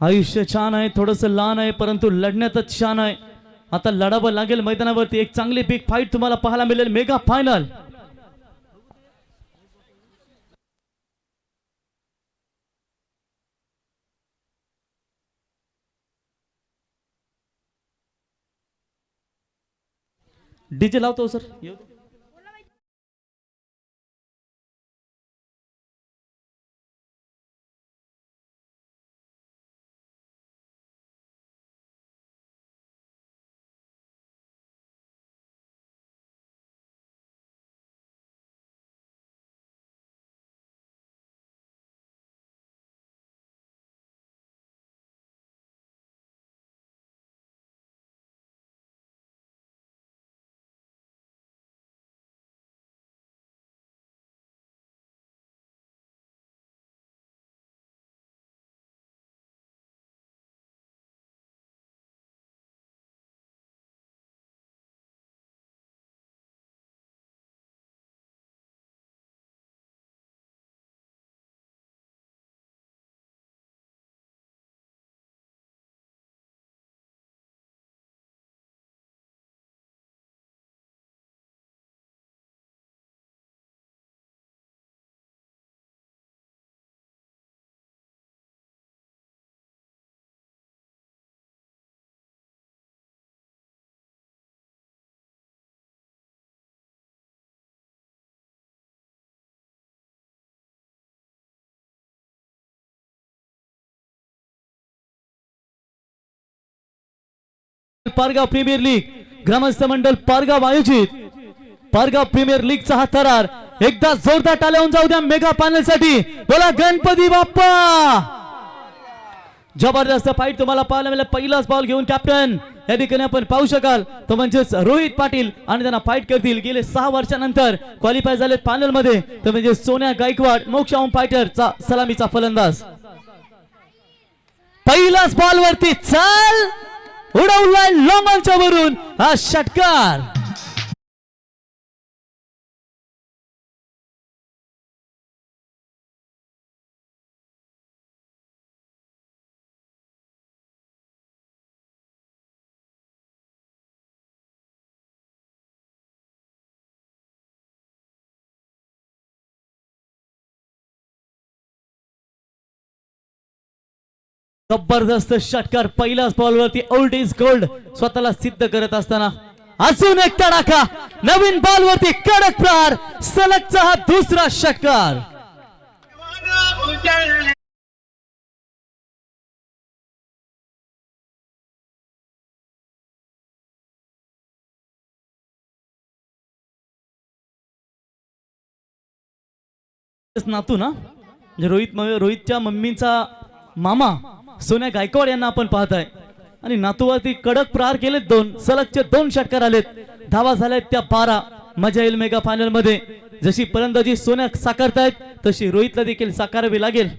आयुष्य छान आहे, थोडंसं लहान आहे, परंतु लढण्यातच छान आहे. आता लढावं लागेल मैदानावरती. एक चांगली बिग फाईट तुम्हाला पाहायला मिळेल. Mega final. डीजे लावतो सर. पारगाव प्रीमियर लीग ग्रामस्थ मंडळ पारगाव आयोजित पारगाव प्रीमियर लीगचा हा थरार एकदा जोरदार टाळ्या होऊन जाऊ द्या मेगा फायनल साठी. बोला गणपती बाप्पा. जबरदस्त फाईट तुम्हाला पाहायला मिळेल. पहिलाच बॉल घेऊन कॅप्टन या ठिकाणी आपण पाहू शकाल तो म्हणजेच रोहित पाटील आणि त्यांना फाईट करतील. गेले 6 वर्षानंतर क्वालिफाय झाले फायनल मध्ये. तर म्हणजे सोन्या गायकवाड मोक्ष होम फायटरचा सलामीचा फलंदाज. पहिलाच बॉल वरती चाल उडवलाय लोंगांच्या वरून हा षटकार. जबरदस्त षटकार. पहिल्याच बॉल वरती ओल्ड इज गोल्ड स्वतःला सिद्ध करत असताना अजून एक तडाखा. नवीन बॉल वरती कडक प्रहार. सलगचा हा दुसरा षटकार. नातू ना रोहितच्या मम्मीचा मामा सोन्या गायकवाड यांना आपण पाहताय आणि नातूवरती कडक प्रहार केलेत. 2 सलगचे 2 षटकार आलेत. धावा झाल्यात त्या 12. मजा येईल मेगा फायनल मध्ये. जशी फलंदाजी सोन्या साकारतायत तशी रोहितला देखील साकारावी लागेल.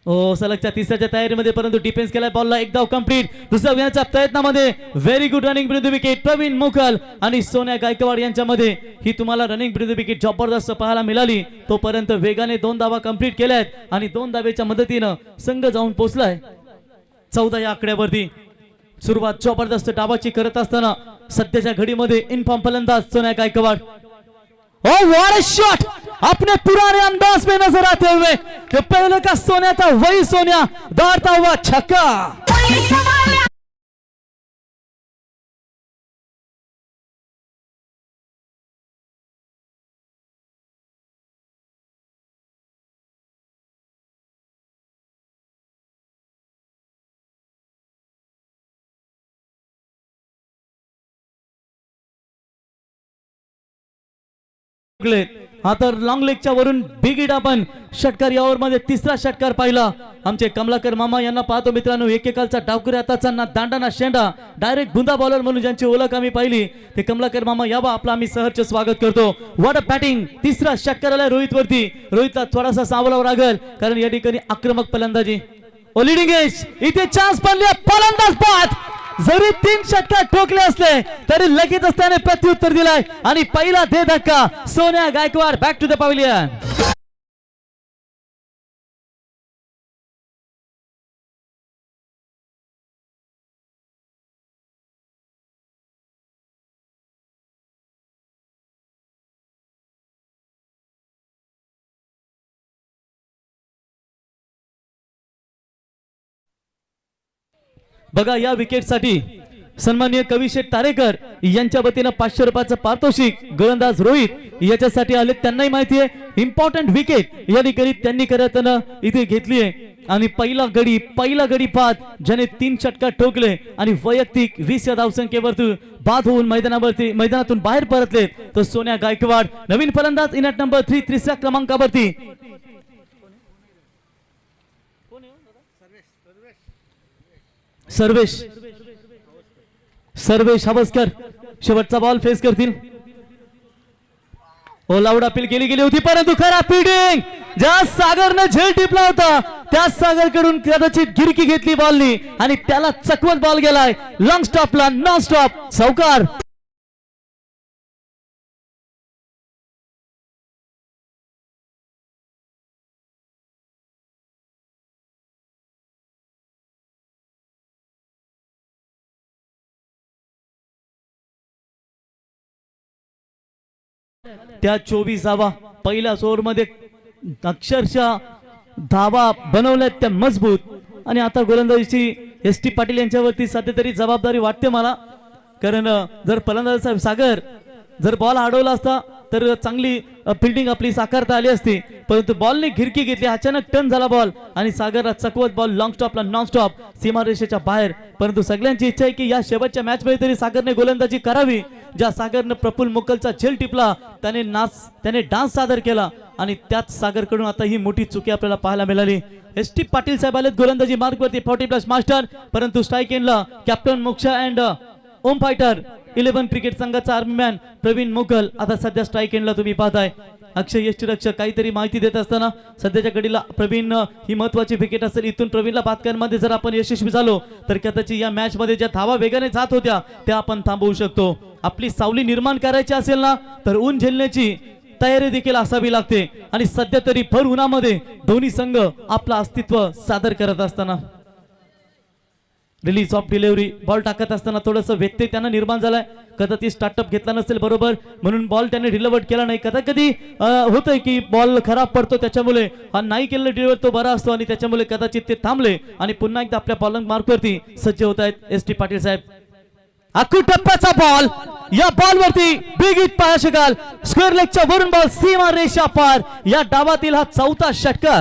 ओ सलगच्या तिसऱ्याच्या तयारीमध्ये परंतु डिफेन्स केलाय. बॉलला एक धाव कंप्लीट. दुसऱ्या विण्याच्या प्रयत्नामध्ये व्हेरी गुड रनिंग विरुद्ध विकेट. प्रवीण मोकल आणि सोन्या गायकवाड यांच्यामध्ये ही तुम्हाला रनिंग विरुद्ध विकेट जबरदस्त पाहायला मिळाली. तोपर्यंत वेगाने 2 धावा कंप्लीट केल्यात आणि 2 धावेच्या मदतीनं संघ जाऊन पोहोचलाय 14 या आकड्यावरती. सुरुवात जबरदस्त डावाची करत असताना सध्याच्या घडीमध्ये इनफॉर्म फलंदाज सोन्या Gaikwad. Oh what a shot. अपने पुराने अंदाज में नजर आते हुए कि पहले का सोन्या था वही सोन्या. दौड़ता हुआ छक्का. आता लॉंग लेगच्या वरून बिग हिट आपण षटकार या ओव्हर मध्ये तिसरा षटकार पाहिला. आमचे कमलाकर मामा यांना पाहतो मित्रांनो. एकेकालचा डावकरी हाताचा ना दांडा ना शेंडा. डायरेक्ट बुंदा बॉलर म्हणून ज्यांची ओळख आम्ही पाहिली ते कमलाकर मामा यावा आपला आम्ही सहर्ष स्वागत करतो. What a batting. तिसरा षटकार आला रोहित वरती. रोहितला थोडासा सावलाव लागेल कारण या ठिकाणी आक्रमक फलंदाजी. ओ लीडिंग एज. इथे चान्स बनले. फलंदाज बाद. जरी 3 षटकार ठोकले असले तरी लगेचच त्याने प्रत्युत्तर दिलाय आणि पहिला दे धक्का. Sonya Gaikwad back to the pavilion. बघा या विकेटसाठी सन्माननीय कविशेठ तारेकर यांच्या वतीनं 500 रुपयाचं पारितोषिक गोलंदाज रोहित याच्यासाठी आले. त्यांनाही माहिती आहे इम्पॉर्टंट विकेट या ठिकाणी त्यांनी करताना इथे घेतली आहे आणि पहिला गडी पाहत ज्याने 3 षटकार ठोकले आणि वैयक्तिक 20 या धावसंख्येवरती बाद होऊन मैदानातून बाहेर परतले तो सोन्या गायकवाड. नवीन फलंदाज इन ॲट नंबर 3 तिसऱ्या क्रमांकावरती सर्वेश हवसकर शेवटचा बॉल फेस करतील. ओलाउड अपील केली होती परंतु खरा फिल्डिंग ज्या सागरने झेल टिपला होता त्या सागरकडून कदाचित गिरकी घेतली बॉलनी आणि त्याला चकवत बॉल गेलाय लॉंग स्टॉपला नॉन स्टॉप चौकार. त्या 24 धावा पहिल्याच ओव्हर मध्ये अक्षरशः धावा बनवल्यात त्या मजबूत. आणि आता गोलंदाजीची एस.टी. पाटील यांच्यावरती सध्या तरी जबाबदारी वाटते मला, कारण जर फलंदाज साहेब सागर जर बॉल अडवला असता तर चांगली फिल्डिंग आपली साकारता आली असती, परंतु बॉलने घिरकी घेतली. अचानक टर्न झाला बॉल आणि सागरला चकवत बॉल लॉंग स्टॉपला नॉन स्टॉप सीमारेषेच्या बाहेर. परंतु सगळ्यांची इच्छा आहे की या शेवटच्या मॅच मध्ये तरी सागरने गोलंदाजी करावी. ज्या सागरने प्रफुल्ल मुकलचा झेल टिपला त्याने डान्स सादर केला आणि त्याच सागरकडून आता ही मोठी चुकी आपल्याला पाहायला मिळाली. एस.टी. पाटील साहेब आलेत गोलंदाजी मार्कवरती 40+ मास्टर, परंतु स्ट्राईक एंडला captain Moksha and Om fighter 11 cricket संघाचा आर्मीमॅन प्रवीण मुकल आता सध्या स्ट्राईक एंडला तुम्ही पाहताय. अक्षय यष्टीरक्षक काहीतरी माहिती देत असताना सध्याच्या घडीला प्रवीण ही महत्वाची विकेट असेल. इथून प्रवीणला बाद करण्यामध्ये जर आपण यशस्वी झालो तर कदाचित या मॅच मध्ये ज्या धावा वेगाने जात होत्या त्या आपण थांबवू शकतो. आपली सावली निर्माण करायची असेल ना तर ऊन झेलण्याची तयारी देखील असावी लागते आणि सध्या तरी भर उन्हामध्ये दोन्ही संघ आपलं अस्तित्व सादर करत असताना रिलीज ऑफ डिलिव्हरी बॉल टाकत असताना थोडंसं व्यत्यय त्यांना निर्माण झालाय. कदाचित स्टार्टअप घेतला नसेल बरोबर म्हणून बॉल त्याने डिलिव्हर केला नाही. कधी होतंय की बॉल खराब पडतो त्याच्यामुळे नाही केलेलं डिलिव्हर तो बरा असतो आणि त्याच्यामुळे कदाचित ते थांबले आणि पुन्हा एकदा आपल्या बॉलिंग मार्कवरती सज्ज होत आहेत एस.टी. पाटील साहेब. आखू टप्प्याचा बॉल या बॉल वरती बिग हिट पाया शकाल. स्क्वेअर लेगच्या वरून बॉल सीमा रेषा पार. या डावातील हा 4था षटकार.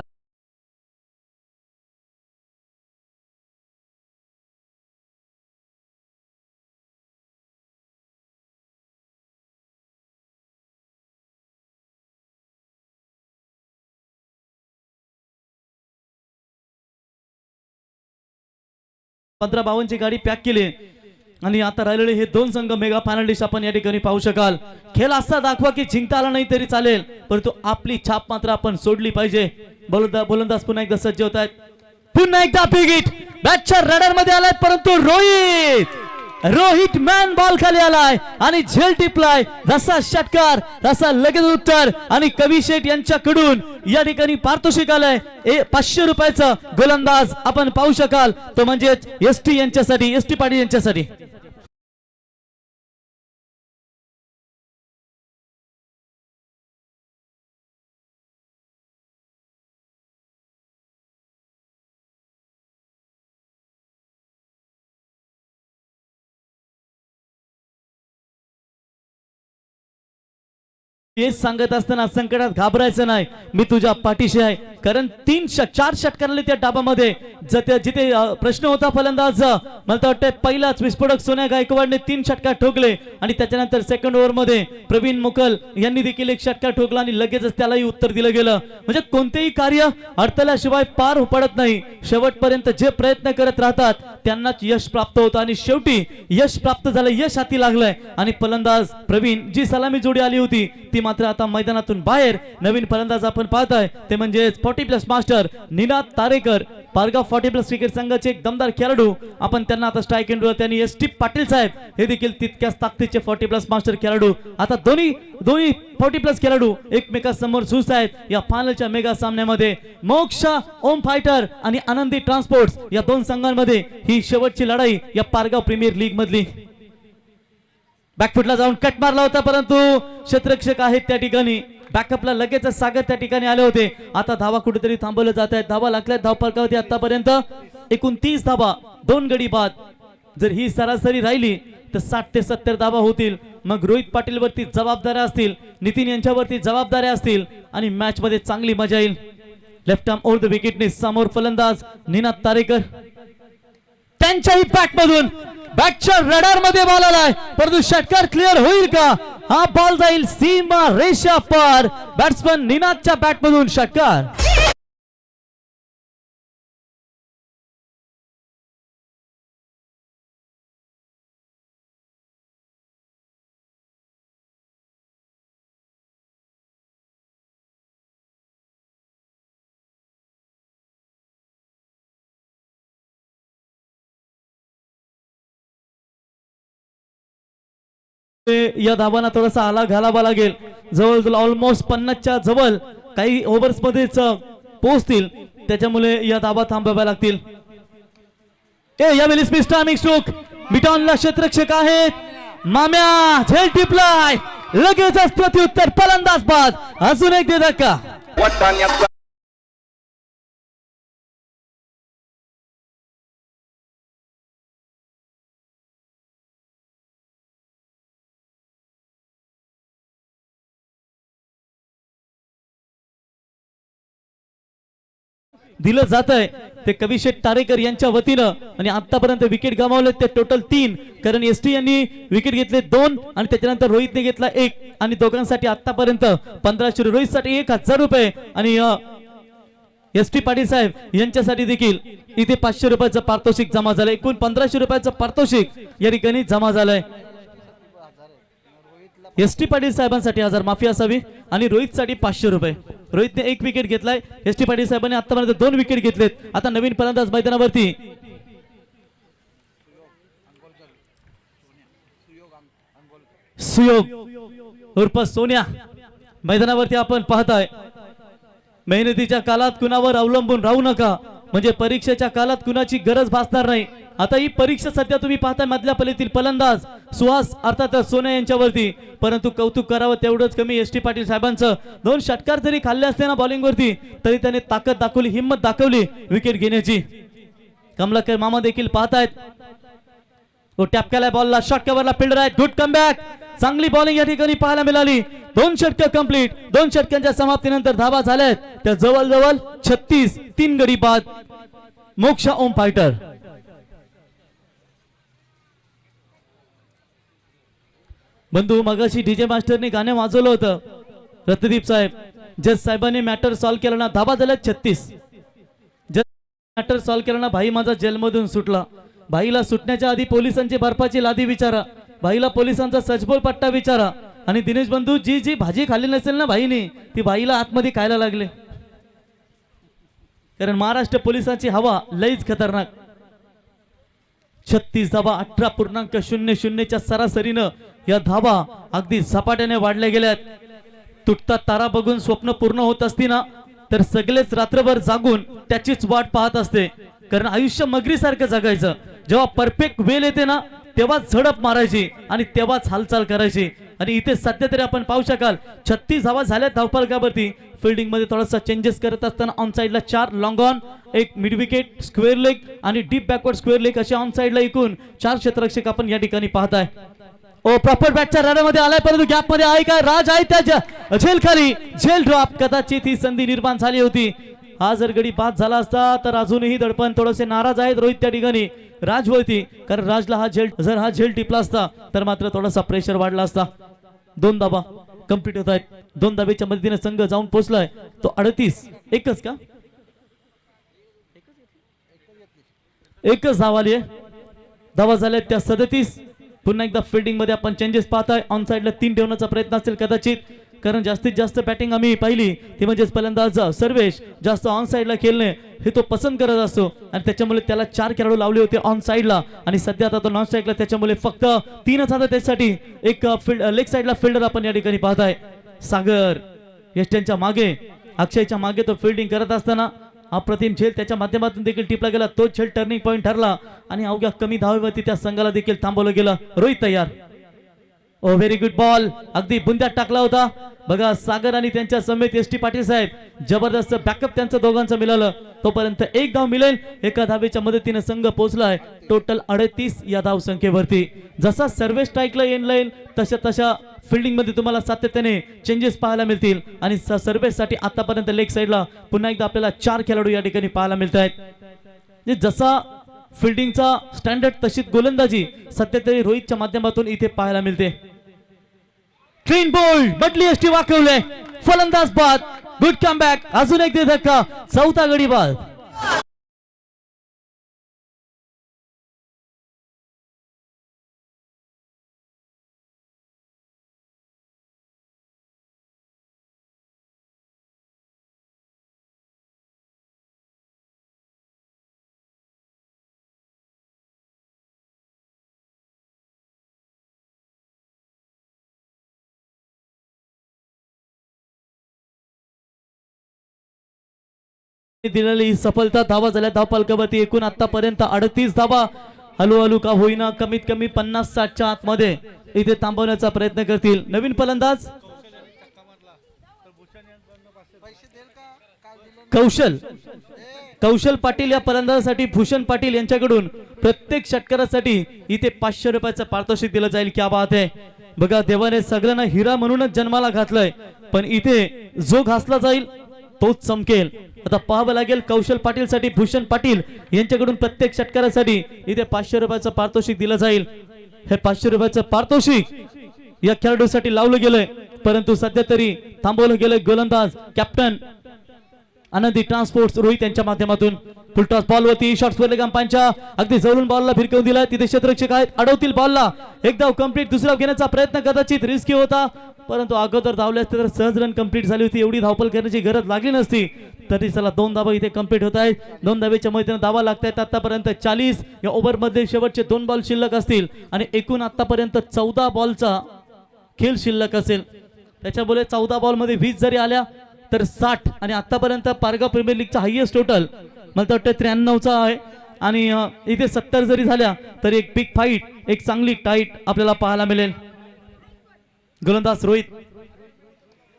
पंधरा 52 गाडी पॅक केली आणि आता राहिलेले हे 2 संघ मेगा फायनलिस्ट आपण या ठिकाणी पाहू शकाल. खेळ असा दाखवा की जिंकता आला नाही तरी चालेल, परंतु आपली छाप मात्र आपण सोडली पाहिजे. गोलंदाज पुन्हा एकदा सज्ज होत आहेत. पुन्हा एकदा बिग हिट बॅटच्या रडार मध्ये आलाय, परंतु रोहित मॅन बॉल खाली आलाय आणि झेल टिपलाय. जसा षटकार तसा लगेच उत्तर आणि कविशेठ यांच्याकडून या ठिकाणी पारितोषिक आलंय 500 रुपयाचं. गोलंदाज आपण पाहू शकाल तो म्हणजे एस.टी. पाटील यांच्यासाठी. हेच सांगत असताना संकटात घाबरायचं नाही, मी तुझ्या पाठीशी आहे. कारण 4 षटकार आले त्या डाबामध्ये. जिथे प्रश्न होता फलंदाज मला वाटतं पहिलाच विस्फोटक सोन्या गायकवाडने 3 षटकार ठोकले आणि त्याच्यानंतर सेकंड ओव्हर मध्ये प्रवीण मुकल यांनी देखील 1 षटकार ठोकला आणि लगेचच त्यालाही उत्तर दिलं गेलं. म्हणजे कोणतेही कार्य अडथळ्याशिवाय पार पडत नाही. शेवटपर्यंत जे प्रयत्न करत राहतात त्यांनाच यश प्राप्त होतं आणि शेवटी यश प्राप्त झालं, यश हाती लागलंय. आणि फलंदाज प्रवीण जी सलामी जोडी आली होती ती मात्र आता मैदानातून बाहेर. नवीन फलंदाज आपण पाहताय ते म्हणजे 40+ मास्टर निनाद तारेकर, पारगाव 40+ क्रिकेट संघाचे एक दमदार खेळाडू. आपण त्यांना आता स्ट्राईक एंडवर त्यांनी एस.टी. पाटील साहेब हे देखील तितक्याच ताकदीचे 40+ मास्टर खेळाडू. आता दोन्ही 40+ खेळाडू एकमेकांसमोर झुजत आहेत या फायनलच्या मेगा सामन्यामध्ये. मोक्षा ओम फायटर आणि आनंदी ट्रान्सपोर्ट्स या 2 संघांमध्ये ही शेवटची लढाई या पारगाव प्रीमियर लीग मधली. बॅकफुटला जाऊन कट मारला होता, परंतु क्षेत्ररक्षक आहेत त्या ठिकाणी बॅकअपला लगेच सागर त्या ठिकाणी आले होते. आता धावा कुठेतरी थांबवले जात आहेत. धावा लागल्यात धावफलकावरती आतापर्यंत 29 धावा, 2 गडी बाद. जर ही सरासरी राहिली तर 60 ते 70 धावा होतील. मग रोहित पाटील वरती जबाबदाऱ्या असतील, नितीन यांच्यावरती जबाबदाऱ्या असतील आणि मॅच मध्ये चांगली मजा येईल. लेफ्ट आर्म ओव्हर द विकेटने समोर फलंदाज निनाद तारेकर, त्यांच्याही बॅट मधून बॅटच्या रडार मध्ये बॉल आलाय, परंतु षटकार क्लिअर होईल का? हा बॉल जाईल सीमा रेषा पार. बॅट्समन निनादच्या बॅट मधून षटकार. या धावांना थोडासा आला घालावा लागेल. जवळ ऑलमोस्ट 50च्या जवळ काही ओव्हर्स मध्येच पोहोचतील, त्याच्यामुळे या धावा थांबवाव्या लागतील. यावेळी स्मिथ टायमिंग स्ट्रोक मिटॉनला क्षेत्ररक्षक आहेत. माम्या झेल टिपलाय, लगेचच प्रत्युत्तर फलंदाज बाद. अजून एक दे धक्का. दिलं जात आहे ते कविशेठ तारेकर यांच्या वतीनं. आणि आतापर्यंत विकेट गमावले ते टोटल 3, कारण एसटी यांनी विकेट घेतले 2 आणि त्याच्यानंतर रोहितने घेतला 1. आणि दोघांसाठी आतापर्यंत 1500, रोहितसाठी 1000 रुपये आणि एसटी पाटील साहेब यांच्यासाठी देखील इथे 500 रुपयाचं पारितोषिक जमा झालंय. एकूण 1500 रुपयाचं पारितोषिक या ठिकाणी जमा झालंय. एसटी पाटील साहेबांसाठी 1000 माफी असावी आणि रोहित साठी 500 रुपये. रोहितने 1 विकेट घेतलाय. एसटी पाटील साहेबांनी आतापर्यंत 2 विकेट घेतलेत. आता नवीन फलंदाज मैदानावरती सुयोग उर्फ सोन्या मैदानावरती आपण पाहताय. मेहनतीच्या काळात कुणावर अवलंबून राहू नका, म्हणजे परीक्षेच्या काळात कुणाची गरज भासणार नाही. आता ही परीक्षा सध्या तुम्ही पाहताय मधल्या पलीतील फलंदाज सुहास अर्थात सोन्या यांच्यावरती, परंतु कौतुक करावं तेवढंच कमी. एसटी पाटील साहेबांचं 2 षटकार जरी खाल्ले असते ना बॉलिंग वरती, तरी त्याने ताकद दाखवली, हिम्मत दाखवली विकेट घेण्याची. कमलाकर मामा देखील पाहतायत. तो टॅप केलाय बॉलला, शॉट कव्हरला फिल्डर आहे. गुड कमबॅक, चांगली बॉलिंग या ठिकाणी पाहायला मिळाली. 2 षटक कंप्लीट. 2 षटकांच्या समाप्तीनंतर धावा झाल्यात त्या जवळजवळ 36, 3 गडी बाद. मोक्षा ओम फायटर. बंधू मगाशी डीजे मास्टरने गाणे वाजवलं होतं. रत्नदीप साहेब, जज साहेबांनी मॅटर सॉल्व्ह केला ना, धावा झाल्या 36. जज मॅटर सॉल्व्ह केला ना, भाई माझा जेलमधून सुटला. भाईला सुटण्याच्या आधी पोलिसांची बर्फाची लादी विचारा, भाईला पोलिसांचा सचबोल पट्टा विचारा. आणि दिनेश बंधू जी जी भाजी खाल्ली नसेल ना भाईने, ती भाईला आतमध्ये खायला लागले. कारण महाराष्ट्र पोलिसांची हवा लईच खतरनाक. 36 धावा 18.00च्या सरासरीनं या धावा अगदी झपाट्याने वाढल्या गेल्यात. तुटता तारा बघून स्वप्न पूर्ण होत असती ना, तर सगळेच रात्रभर जागून त्याचीच वाट पाहत असते. कारण आयुष्य मगरीसारखं जगायचं. जेव्हा परफेक्ट वेळ येते ना, तेव्हाच झडप मारायची आणि तेव्हाच हालचाल करायची. आणि इथे सध्या तरी आपण पाहू शकाल 36 धावा झाल्या धावफलकावरती. फिल्डिंग मध्ये थोडासा चेंजेस करत असताना ऑन साइडला 4 long on, 1 mid wicket, square leg आणि डीप बॅकवर्ड स्क्वेअर लेग असे ऑन साइडला एकूण 4 क्षेत्ररक्षक आपण या ठिकाणी पाहताय. ओ प्रॉपर बॅटच्या रडामध्ये आलाय, परंतु गॅप मध्ये आहे काय? राज आहे त्याच्या झेल खाली, झेल ड्रॉप. कदाचित ही संधी निर्माण झाली होती. हा जर गडी बाद झाला असता तर अजूनही दडपण. थोडेसे नाराज आहेत रोहित त्या ठिकाणी राजवरती, कारण राजला हा झेल टिपला असता तर मात्र थोडासा प्रेशर वाढला असता. 2 धावा कंप्लीट होत आहेत. 2 धावेच्या मदतीने संघ जाऊन पोहोचलाय तो 38. एकच का? एकच धावा आली आहे. धावा झाल्या त्या 37. पुन्हा एकदा फिल्डिंग मध्ये आपण चेंजेस पाहताय. ऑन साइडला 3 ठेवण्याचा प्रयत्न असेल कदाचित, कारण जास्तीत जास्त बॅटिंग आम्ही पाहिली ती म्हणजे फलंदाज सर्वेश जास्त ऑन साइडला खेळणे हे तो पसंत करत असतो. आणि त्याच्यामुळे त्याला 4 खेळाडू लावले होते ऑन साइडला. आणि सध्या आता तो नॉन स्ट्राईकला, त्याच्यामुळे फक्त 3च आता त्यासाठी एक लेग साइडला फिल्डर आपण या ठिकाणी पाहताय. सागर यष्ट्यांच्या मागे, अक्षयच्या मागे तो फिल्डिंग करत असताना अप्रतिम झेल त्याच्या माध्यमातून देखील टिपला गेला. तो झेल टर्निंग पॉइंट ठरला आणि अवघ्या कमी धावेवरती त्या संघाला देखील थांबवलं गेलं. रोहित तयार. ओ व्हेरी गुड बॉल, अगदी बुंद्यात टाकला होता बघा. सागर आणि त्यांच्या समेत एस टी पाटील साहेब जबरदस्त बॅकअप त्यांचं दोघांचं मिळालं. तोपर्यंत एक धाव मिळेल. एका धावेच्या मदतीने संघ पोहोचलाय टोटल 38 या धाव संख्येवरती. जसा सर्व्हे स्ट्राईकला एंड लाईल तशा तशा फिल्डिंग मध्ये तुम्हाला सातत्याने चेंजेस पाहायला मिळतील. आणि सर्व्हिस साठी आतापर्यंत लेग साइडला पुन्हा एकदा आपल्याला 4 खेळाडू या ठिकाणी पाहायला मिळत आहेत. जसा फिल्डिंगचा स्टँडर्ड तशीच गोलंदाजी सध्या तरी रोहितच्या माध्यमातून इथे पाहायला मिळते. क्लीन बोल्ड बदली एसटी वाकवले, फलंदाज बाद, गुड कमबॅक, अजून एक धक्का, चौथा गडी बाद. दिलेली ही सफलता. धावा झाल्या धावपालकावरती एकूण आतापर्यंत 38 धावा. हळूहळू का होईना कमीत कमी 50-60च्या आतमध्ये इथे थांबवण्याचा प्रयत्न करतील. नवीन फलंदाज कौशल पाटील या फलंदाजासाठी भूषण पाटील यांच्याकडून प्रत्येक षटकारासाठी इथे 500 रुपयाचं पारितोषिक दिलं जाईल. क्या बात आहे बघा. देवाने सगळ्यांना हिरा म्हणूनच जन्माला घातलंय, पण इथे जो घासला जाईल तोच चमकेल. आता पाहावं लागेल. कौशल पाटील साठी भूषण पाटील यांच्याकडून प्रत्येक षटकारासाठी इथे 500 रुपयाचं पारितोषिक दिलं जाईल. हे 500 रुपयाचं पारितोषिक या खेळाडूसाठी लावलं गेलंय, परंतु सध्या तरी थांबवलं गेलंय. गोलंदाज कॅप्टन आनंदी ट्रान्सपोर्ट रोहित यांच्या माध्यमातून फुलटॉस बॉल वरती शॉट्स वर लेगांपांच्या अगदी जवळून बॉलला भिरकवून दिला. तिथे क्षेत्ररक्षक आहेत, अडवतील बॉलला. एक धाव कंप्लीट. दुसरा घेण्याचा प्रयत्न कदाचित रिस्की होता, परंतु अगोदर धावले असते तर सहज रन कंप्लीट झाली होती. एवढी धावपल करण्याची गरज लागली नसती. तरी चला 2 धावा इथे कंप्लीट होत आहेत. 2 धावेच्या मैदानात धावा लागतायत. आतापर्यंत 40 या ओव्हर मध्ये शेवटचे 2 बॉल शिल्लक असतील आणि एकूण आतापर्यंत 14 बॉलचा खेळ शिल्लक असेल. त्याच्यामुळे 14 बॉल मध्ये 20 जरी आल्या तर 60 आणि आतापर्यंत पारगाव प्रीमियर लीगचा हायएस्ट टोटल मला वाटतं 93चा आहे. आणि इथे 70 जरी झाल्या तरी एक बिग फाईट, एक चांगली टाईट आपल्याला पाहायला मिळेल. गोलंदाज रोहित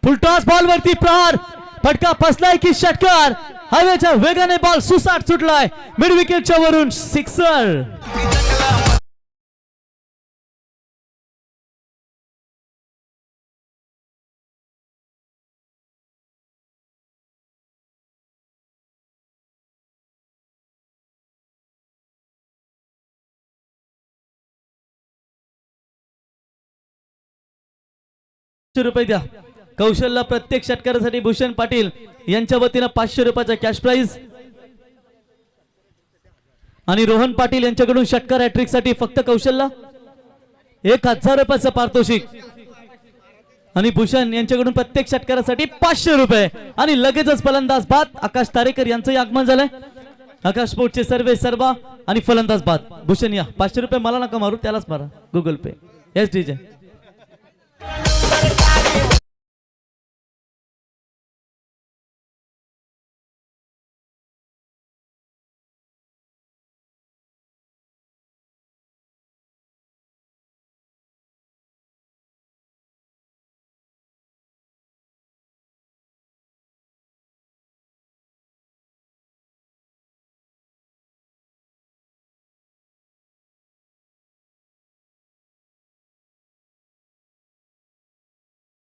फुलटॉस बॉल वरती प्रहार, फटका फसलाय की षटकार. हवेच्या वेगाने बॉल सुसाट सुटलाय मिड विकेटच्या वरून, सिक्सर. रुपये द्या. कौशलला प्रत्येक षटकारासाठी भूषण पाटील यांच्या वतीनं 500 रुपयाचा कॅश प्राइज आणि रोहन पाटील यांच्याकडून षटकार हॅट्रिक साठी फक्त कौशलला 1000 रुपयाचं पारितोषिक आणि भूषण यांच्याकडून प्रत्येक षटकारासाठी 500 रुपये. आणि लगेचच फलंदाज बाद आकाश तारेकर यांचंही आगमन झालंय. आकाश स्पोर्टचे सर्वे सर्वा आणि फलंदाज बाद. भूषण या 500 रुपये मला नका मारू, त्यालाच मारा गुगल पे. एस डीजे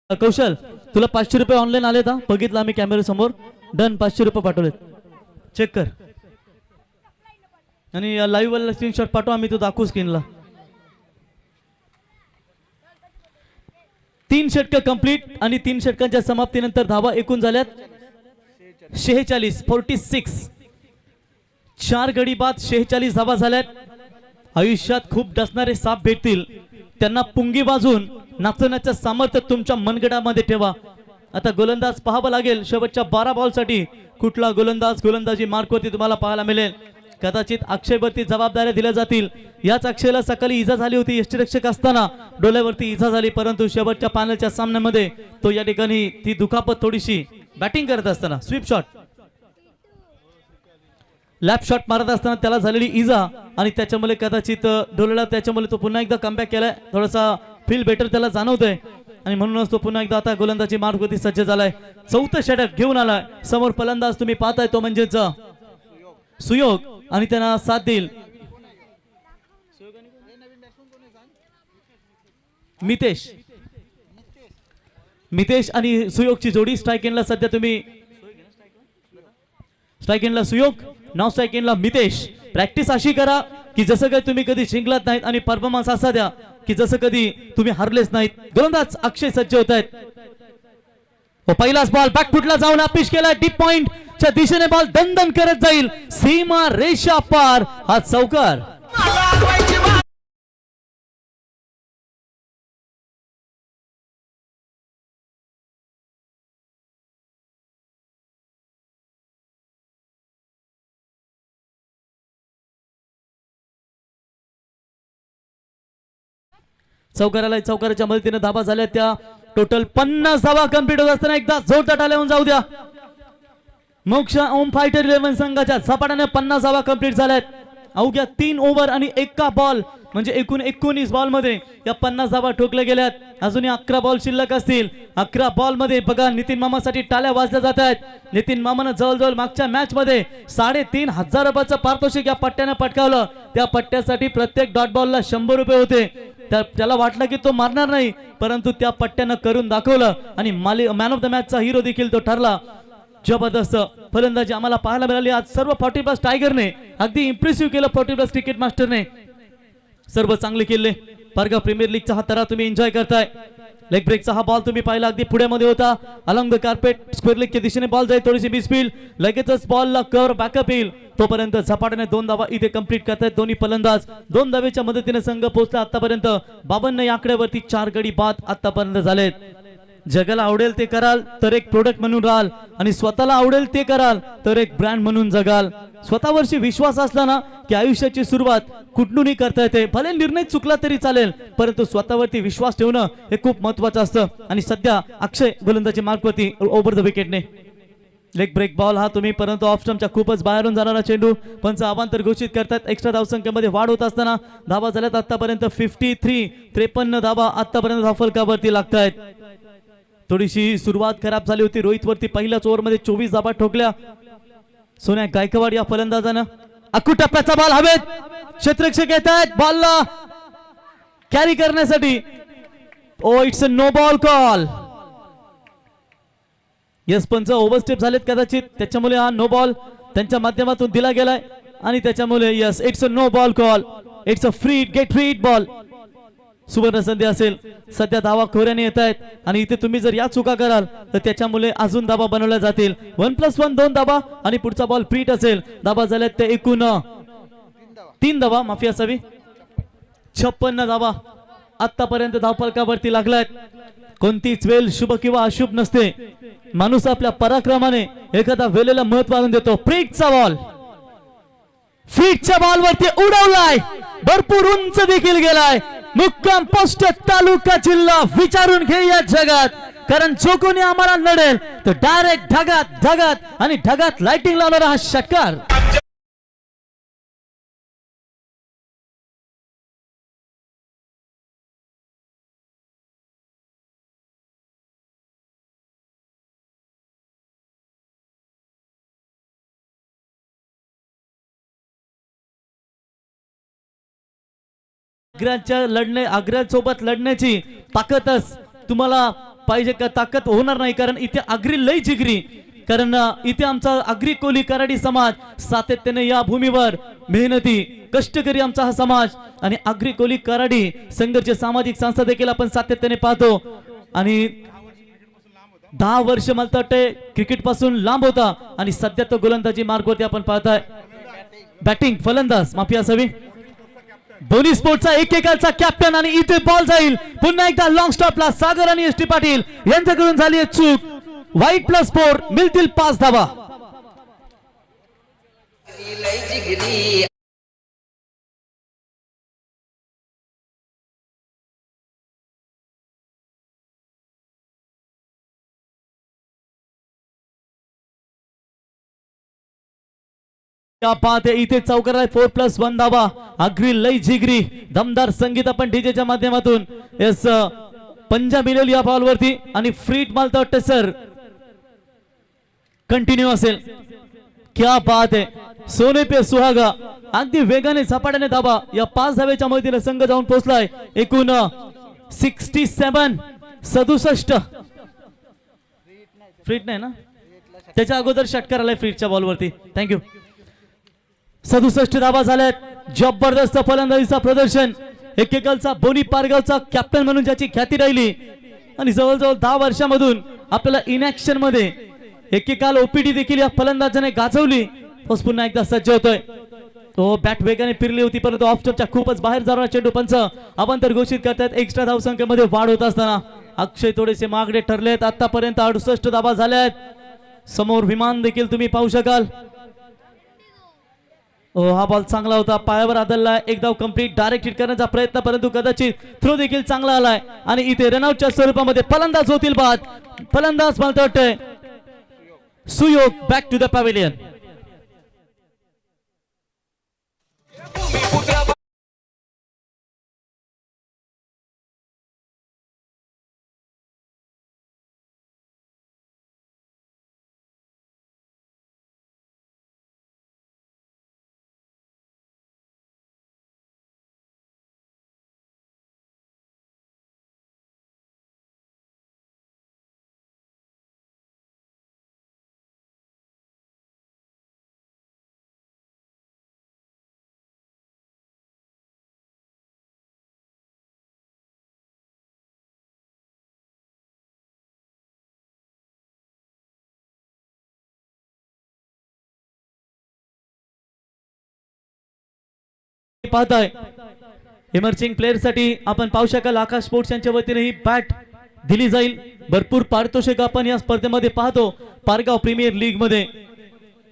कौशल तुला 500 रुपये ऑनलाईन आले का? बघितलं आम्ही कॅमेरा समोर. डन, 500 रुपये पाठवलेत, चेक कर. आणि लाईव्ह वाला स्क्रीनशॉट पाठव, आम्ही तो दाखवू स्क्रीनला. 3 षटक कंप्लीट आणि 3 षटकांच्या समाप्तीनंतर धावा एकूण झाल्यात 46. 4 गडी बाद 46 धावा झाल्यात. आयुष्यात खूप डसणारे साप भेटतील, त्यांना पुंगी बाजून नाचण्याचं सामर्थ्य तुमच्या मनगटामध्ये ठेवा. आता गोलंदाज पाहावं लागेल शेवटच्या 12 बॉल साठी कुठला गोलंदाज गोलंदाजी मार्कवरती तुम्हाला पाहायला मिळेल. कदाचित अक्षयवरती जबाबदाऱ्या दिल्या जातील. याच अक्षयला सकाळी इजा झाली होती, यष्टिरक्षक असताना डोळ्यावरती इजा झाली, परंतु शेवटच्या पॅनलच्या सामन्यामध्ये तो या ठिकाणी ती दुखापत थोडीशी बॅटिंग करत असताना स्वीप शॉट लॅप शॉट मारत असताना त्याला झालेली इजा आणि त्याच्यामुळे कदाचित डोळ्याला त्याच्यामुळे तो पुन्हा एकदा कमबॅक केलाय. थोडासा फील बेटर त्याला जाणवतंय आणि म्हणूनच तो पुन्हा एकदा आता गोलंदाजी मार्गवरती सज्ज झालाय. चौथं षटक घेऊन आलाय. समोर फलंदाज तुम्ही पाहताय तो म्हणजेच सुयोग आणि त्यांना साथ देईल मितेश आणि सुयोगची जोडी. स्ट्राइक एंडला सध्या तुम्ही स्ट्राइक एंडला सुयोग, नाव स्ट्राइक एंडला मितेश. प्रॅक्टिस अशी करा की जसं काही तुम्ही कधी जिंकलात नाहीत आणि परफॉर्मन्स असा द्या की जसं कधी तुम्ही हरलेच नाहीत. गोलंदाज अक्षय सज्ज होत आहेत. पहिलाच बॉल बॅकफुटला जाऊन अपिश केला. डीप पॉइंट च्या दिशेने बॉल दणदण करत जाईल. सीमा रेषा पार हा चौकार. चौकाराच्या मदतीने धाबा झाल्या त्या टोटल 50 धाबा कंप्लीट होत असताना एकदा जोरदार टाळ्या होऊन जाऊ द्या. मोक्ष ओम फायटर 11 संघाच्या झपाट्याने 50 धाबा कंप्लीट झाल्यात. अवघ्या 3 ओव्हर आणि 1 बॉल म्हणजे एकूण 19 बॉल मध्ये या 50 धाबा ठोकल्या गेल्यात. अजूनही 11 बॉल शिल्लक असतील. 11 बॉल मध्ये बघा नितीन मामासाठी टाळ्या वाजल्या जात आहेत. नितीन मामानं जवळजवळ मागच्या मॅच मध्ये 3,500 रुपयाचं पारितोषिक या पट्ट्याने पटकावलं. त्या पट्ट्यासाठी प्रत्येक डॉट बॉलला 100 रुपये होते. त्याला वाटलं की तो मारणार नाही, परंतु त्या पट्ट्यानं करून दाखवलं आणि मॅन ऑफ द मॅचचा हिरो देखील तो ठरला. जबरदस्त फलंदाजी आम्हाला पाहायला मिळाली आज सर्व 40+ टायगरने. अगदी इम्प्रेसिव्ह केलं 40+ क्रिकेट मास्टरने. सर्व चांगले केले. पारगाव प्रीमियर लीगचा हा तरा तुम्ही एन्जॉय करताय. लेग ब्रेकचा हा बॉल तुम्ही पाहिला अगदी पुढ्यामध्ये होता. अलॉंग द कार्पेट स्क्वेअर लेगच्या दिशेने बॉल जाईल. थोडीशी मिसफील्ड, लगेचच बॉलला कव्हर बॅकअप येईल. तोपर्यंत झपाट्याने 2 धावा इथे कंप्लीट करतायत दोन्ही फलंदाज. 2 धावेच्या मदतीने संघ पोहोचला आतापर्यंत 52 या आकड्यावरती. 4 गडी बाद आतापर्यंत झालेत. जगाला आवडेल ते कराल तर एक प्रोडक्ट म्हणून राहाल आणि स्वतःला आवडेल ते कराल तर एक ब्रँड म्हणून जगाल. स्वतःवरची विश्वास असला ना की आयुष्याची सुरुवात कुठूनही करता येते. भले निर्णय चुकला तरी चालेल, परंतु स्वतःवरती विश्वास ठेवणं हे खूप महत्वाचं असतं. आणि सध्या अक्षय गोलंदाजी मार्कवरती ओव्हर द विकेटने. लेग ब्रेक बॉल हा तुम्ही, परंतु ऑफ स्टंपच्या खूपच बाहेरून जाणारा चेंडू. पंच अवांतर घोषित करतात. एक्स्ट्रा धावसंख्येमध्ये वाढ होत असताना धावा झाल्यात आतापर्यंत 53 धावा आतापर्यंत धावफलकावरती लागत आहेत. थोडीशी सुरुवात खराब झाली होती रोहित वरती. पहिल्याच ओव्हर मध्ये 24 धावा ठोकल्या. सोन्या गायकवाड या फलंदाजानं. अकू टप्प्याचा बॉल हवेत. क्षेत्ररक्षक येत आहेत बॉलला कॅरी करण्यासाठी. Oh it's a no ball call. Yes पंच ओव्हरस्टेप झालेत कदाचित, त्याच्यामुळे हा नो बॉल त्यांच्या माध्यमातून दिला गेलाय आणि त्याच्यामुळे yes it's a no ball call. It's a free get free ball. सुवर्ण संधी असेल. सध्या धावा खोऱ्याने येत आहेत आणि इथे तुम्ही जर या चुका कराल तर त्याच्यामुळे अजून धावा बनवल्या जातील. 1+1 2 धावा आणि पुढचा बॉल फ्रीट असेल. धावा झाल्यात ते एकूण 3 धावा, माफी असावी. 56 धावा आतापर्यंत धावफलकावरती लागलाय. कोणतीच वेळ शुभ किंवा अशुभ नसते. माणूस आपल्या पराक्रमाने एखादा वेळेला महत्व आणून देतो. फ्रीटचा बॉल फ्रीटच्या बॉलवरती उडवलाय. भरपूर उंच देखील गेलाय. मुक्काम पोस्ट तालुका जिल्हा विचारून घे या जगात, कारण जो कोणी आम्हाला लढेल तो डायरेक्ट ढगात आणि ढगात लाइटिंग लावणारा हा षटकार. आग्र्यासोबत लढण्याची ताकदच तुम्हाला पाहिजे का? ताकद होणार नाही, कारण इथे आगरी लय जिगरी. कारण इथे आमचा आगरी कोली कराडी समाज सातत्याने या भूमीवर मेहनती कष्टकरी आमचा हा समाज आणि आगरी कोली कराडी संघर्ष सामाजिक संस्था देखील आपण सातत्याने पाहतो. आणि 10 वर्ष मला वाटते क्रिकेट पासून लांब होता आणि सध्या तो गोलंदाजी मार्गवरती आपण पाहताय. बॅटिंग फलंदाज माफी असावी. दोन्ही स्पोर्टचा एकेकाचा कॅप्टन आणि इथे बॉल जाईल पुन्हा एकदा लॉंग स्टॉपला. सागर आणि एस टी पाटील यांच्याकडून झाली आहे चूक. वाईट +4 मिळतील 5 धावा. क्या बात आहे, इथे चौकाराला 4+1 धावा. अग्री लई जिगरी दमदार संगीत आपण डीजेच्या माध्यमातून येस पंजा मिळेल या बॉलवरती आणि फ्रीट माल तर सर कंटिन्यू असेल. क्या बात आहे, सोने पे सुहागा. अगदी वेगाने झपाट्याने धावा या 5 धावेच्या मदतीने संघ जाऊन पोहोचलाय. एकूण 67 फ्रीट नाही ना, त्याच्या अगोदर षटकार आलाय फ्रीटच्या बॉलवरती. थँक्यू. 67 धावा झाल्यात. जबरदस्त फलंदाजीचा प्रदर्शन. एकेकालचा बोनी पारगावचा कॅप्टन म्हणून ज्याची ख्याती राहिली आणि जवळजवळ 10 वर्षांमधून आपल्याला इनॅक्शन मध्ये एकेकाल ओपीडी देखील या फलंदाजाने गाजवली. तोच पुन्हा एकदा सज्ज होतोय. तो बॅट वेगाने फिरली होती परंतु ऑफ स्टंपच्या खूपच बाहेर जाणारा चेंडू. पंच आपण तर घोषित करतात एक्स्ट्रा धावसंख्येमध्ये वाढ होत असताना अक्षय थोडेसे मागडे ठरलेत. आतापर्यंत 68 धावा झाल्यात. समोर विमान देखील तुम्ही पाहू शकाल. हा बॉल चांगला होता, पायावर आदळला. एक धाव कंप्लीट. डायरेक्ट हिट करण्याचा प्रयत्न परंतु कदाचित थ्रो देखील चांगला आलाय आणि इथे रनआउटच्या स्वरूपामध्ये फलंदाज होतील बाद. फलंदाज मला वाटतंय Suyog. Back to the pavilion. पाहताय इमर्जिंग प्लेयर साठी आपण पाहू शकाल आकाश स्पोर्ट्स यांच्या वतीने ही बॅट दिली जाईल. भरपूर पारितोषिक आपण या स्पर्धेमध्ये पाहतो. पारगाव प्रीमियर लीग मध्ये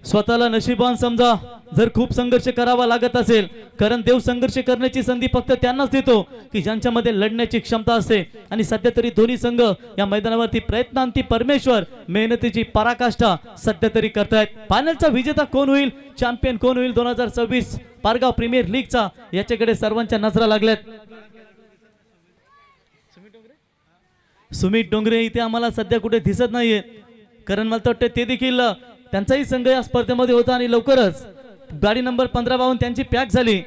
स्वतःला नशीबवान समजा जर खूप संघर्ष करावा लागत असेल, कारण देव संघर्ष करण्याची संधी फक्त त्यांनाच देतो की ज्यांच्यामध्ये लढण्याची क्षमता असते. आणि सध्या तरी दोन्ही संघ या मैदानावरती प्रयत्नांती परमेश्वर मेहनतीची पराकाष्ठा सध्या तरी करतायत. फायनलचा विजेता कोण होईल, चॅम्पियन कोण होईल 2026 पारगाव प्रीमियर लीगचा, याच्याकडे सर्वांच्या नजरा लागल्यात. सुमित डोंगरे इथे आम्हाला सध्या कुठे दिसत नाहीये, कारण मला वाटतं ते देखील त्यांचाही संघ या स्पर्धेमध्ये होता आणि लवकरच गाडी नंबर 15 त्यांची पॅक झाली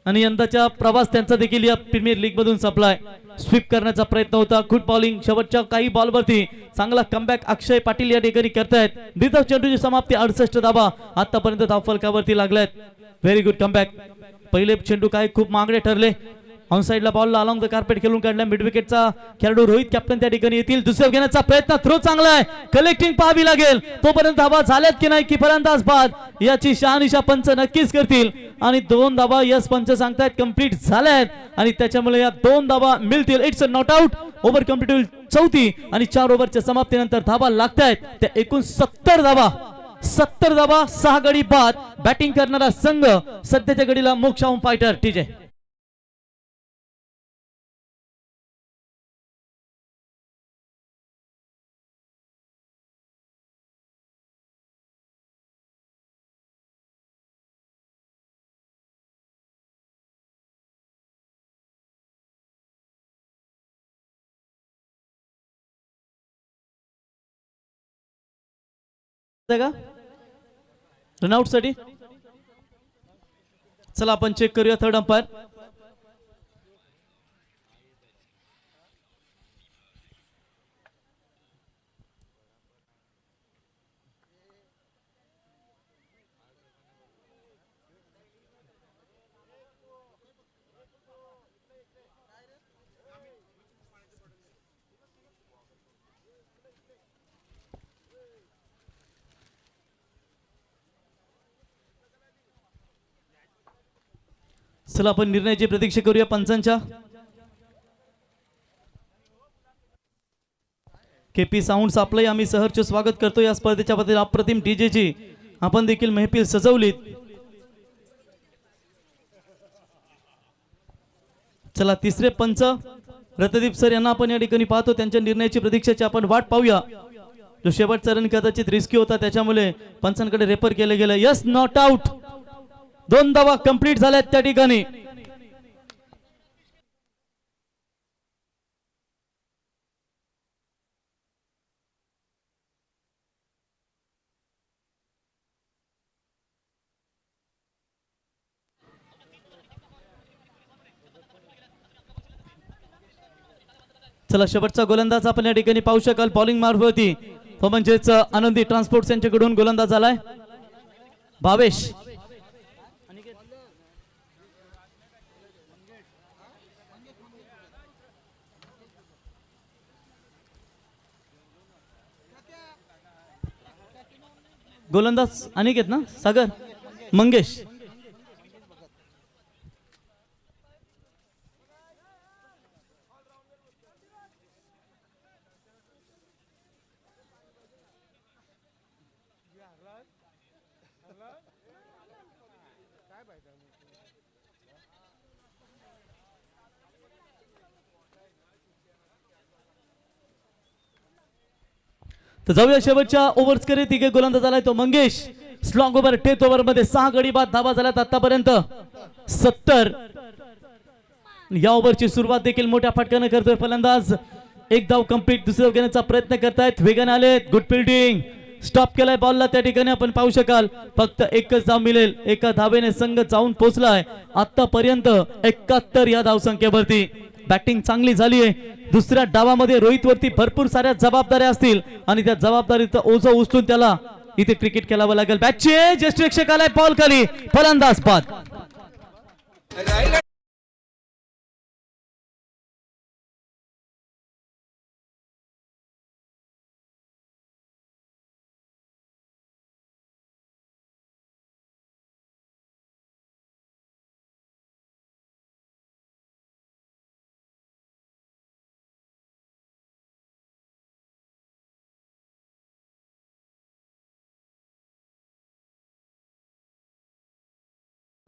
आणि यंदाचा प्रवास त्यांचा देखील या प्रीमियर लीग मधून संपलाय. स्वीप करण्याचा प्रयत्न होता. गुड बॉलिंग शेवटच्या काही बॉलवरती चांगला कमबॅक अक्षय पाटील या ठिकाणी करतायत. द्वितीय चेंडूची समाप्ती 68 धावा आतापर्यंत धावफलकावरती लागल्यात. Very good comeback. पहिले चेंडू काय खूप मागणे ठरले. ऑन साइडला बॉलला अलॉंग द कार्पेट खेळून काढला. मिड विकेटचा खेळाडू रोहित कॅप्टन त्या ठिकाणी येतील. दुसऱ्या घेण्याचा प्रयत्न. थ्रो चांगला आहे. कलेक्टिंग पाहावी लागेल तोपर्यंत धावा झाल्यात की नाही की फलंदाज बाद याची शहानिशा पंच नक्कीच करतील. आणि 2 धावा यस पंच सांगतायत कंप्लीट झाल्यात आणि त्याच्यामुळे या 2 धावा मिळतील. It's a not out. Over complete होईल 34 आणि 4 ओव्हरच्या समाप्तीनंतर धावा लागतायत त्या एकूण 70 धावा. 70 धावा 6 गडी बाद. बॅटिंग करणारा संघ सध्याच्या घडीला मोक्षाहून फायटर टीजे. रनआउट साठी चला आपण चेक करूया थर्ड अंपायर. चला आपण निर्णयाची प्रतीक्षा करूया पंचांच्या. केपी साऊंड्स आपलंही आम्ही सहर्ष स्वागत करतो या स्पर्धेच्या बद्दल. अप्रतिम डीजेची आपण देखील महफिल सजवलीत. चला तिसरे पंच रतदीप सर यांना आपण या ठिकाणी पाहतो. त्यांच्या निर्णयाची प्रतीक्षेची आपण वाट पाहूया. जो शेवटचा रन कदाचित रिस्की होता त्याच्यामुळे पंचांकडे रेफर केलं गेलं. Yes, not out. 2 धावा कंप्लीट झाल्यात त्या ठिकाणी. चला, शेवटचा गोलंदाज आपण या ठिकाणी पाहू शकाल बॉलिंग मार्फती, तो म्हणजेच आनंदी ट्रान्सपोर्ट यांच्याकडून गोलंदाज आलाय भावेश. गोलंदाज अनिकेत ना, सागर मंगेश. तर जाऊया शेवटच्या ओव्हर्स कडे. तिघे गोलंदाज आलाय तो Mangesh. Slog over death over मध्ये 6 गडी बाद धावा झाल्यात आतापर्यंत 70. या ओव्हरची सुरुवात देखील मोठ्या फटक्याने करतोय फलंदाज. 1 धाव कंप्लीट. दुसऱ्या धाव घेण्याचा प्रयत्न करतायत, वेगाने आलेत. Good fielding. स्टॉप केलाय बॉलला त्या ठिकाणी आपण पाहू शकाल. फक्त एकच धाव मिळेल. एका धावेने संघ जाऊन पोहोचलाय आतापर्यंत 71 या धावसंख्येवरती. बॅटिंग चांगली झाली आहे. दुसऱ्या डावामध्ये रोहित वरती भरपूर साऱ्या जबाबदाऱ्या असतील आणि त्या जबाबदारीचं ओझं उचलून त्याला इथे क्रिकेट खेळावं लागेल. बॅटचे ज्येष्ठ रक्षक आलाय बॉल खाली, फलंदाज बाद.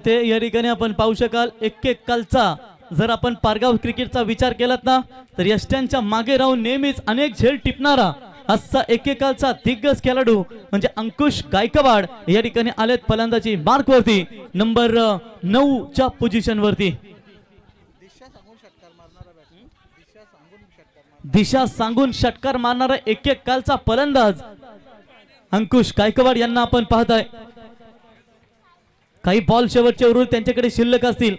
ते या ठिकाणी आपण पाहू शकाल एक कालचा जर आपण पारगाव क्रिकेटचा विचार केलात ना, तर यष्ट्यांच्या मागे राहून नेहमीच अनेक झेल टिपणारा असा एकेकालचा दिग्गज खेळाडू म्हणजे अंकुश गायकवाड या ठिकाणी आलेत फलंदाजी मार्क वरती, नंबर 9 च्या पोझिशन वरती. दिशा सांगून षटकार मारणारा एकेकालचा फलंदाज अंकुश गायकवाड यांना आपण पाहताय. काही बॉल शेवटचे उरून त्यांच्याकडे शिल्लक असतील,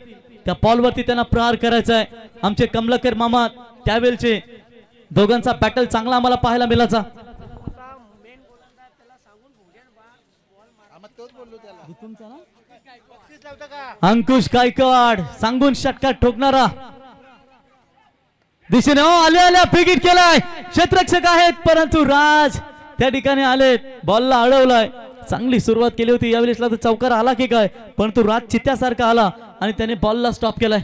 त्या बॉल वरती त्यांना प्रहार करायचा आहे. आमचे कमलाकर मामा त्यावेळचे दोघांचा बॅटल चांगला आम्हाला पाहायला मिळाला. अंकुश गायकवाड सांगून षटकार ठोकणारा दिशेने आल्या फिगिट केलाय. क्षेत्ररक्षक आहेत परंतु राज त्या ठिकाणी आलेत, बॉलला अडवलाय. चांगली सुरुवात केली होती यावेळेस तर चौकार आला की काय, परंतु राज चित्त्यासारखा आला आणि त्याने बॉलला स्टॉप केलाय.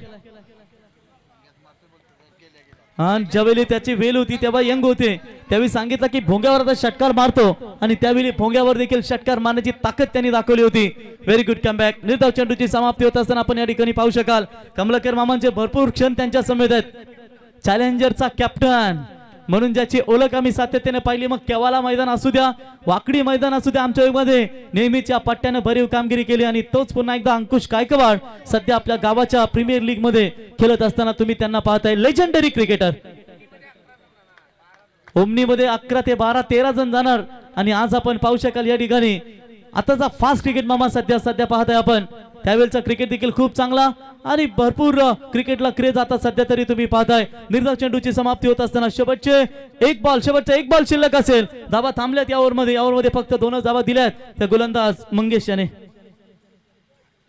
आणि ज्यावेळी त्याची वेल होती तेव्हा यंग होते, त्यावेळी सांगितलं की भोंग्यावर आता षटकार मारतो आणि त्यावेळी भोंग्यावर देखील षटकार मारण्याची ताकद त्यांनी दाखवली होती. Very good comeback. निर्धाव चेंडूची समाप्ती होत असताना आपण या ठिकाणी पाहू शकाल कमलाकर मामांचे भरपूर क्षण त्यांच्या समेत आहेत. चॅलेंजरचा कॅप्टन म्हणून ज्याची ओळख आम्ही सातत्याने पाहिली, मग केवाला मैदान असू द्या, वाकडी मैदान असू द्या, आमच्या मध्ये नेहमीच्या पट्ट्याने भरीव कामगिरी केली. आणि तोच पुन्हा एकदा अंकुश गायकवाड सध्या आपल्या गावाच्या प्रीमियर लीग मध्ये खेळत असताना तुम्ही त्यांना पाहताय. Legendary cricketer. ओमनी मध्ये 11 ते 12 13 जण जाणार आणि आज आपण पाहू शकाल या ठिकाणी आताचा फास्ट क्रिकेट मामा सध्या पाहताय आपण. त्यावेळेचा क्रिकेट देखील खूप चांगला आणि भरपूर क्रिकेटला क्रेज आता सध्या तरी तुम्ही पाहताय. निर्धाव चेंडूची समाप्ती होत असताना शेवटचा एक बॉल शिल्लक असेल. धावा थांबल्यात या ओव्हरमध्ये फक्त 2 धावा दिल्यात त्या गोलंदाज मंगेश याने.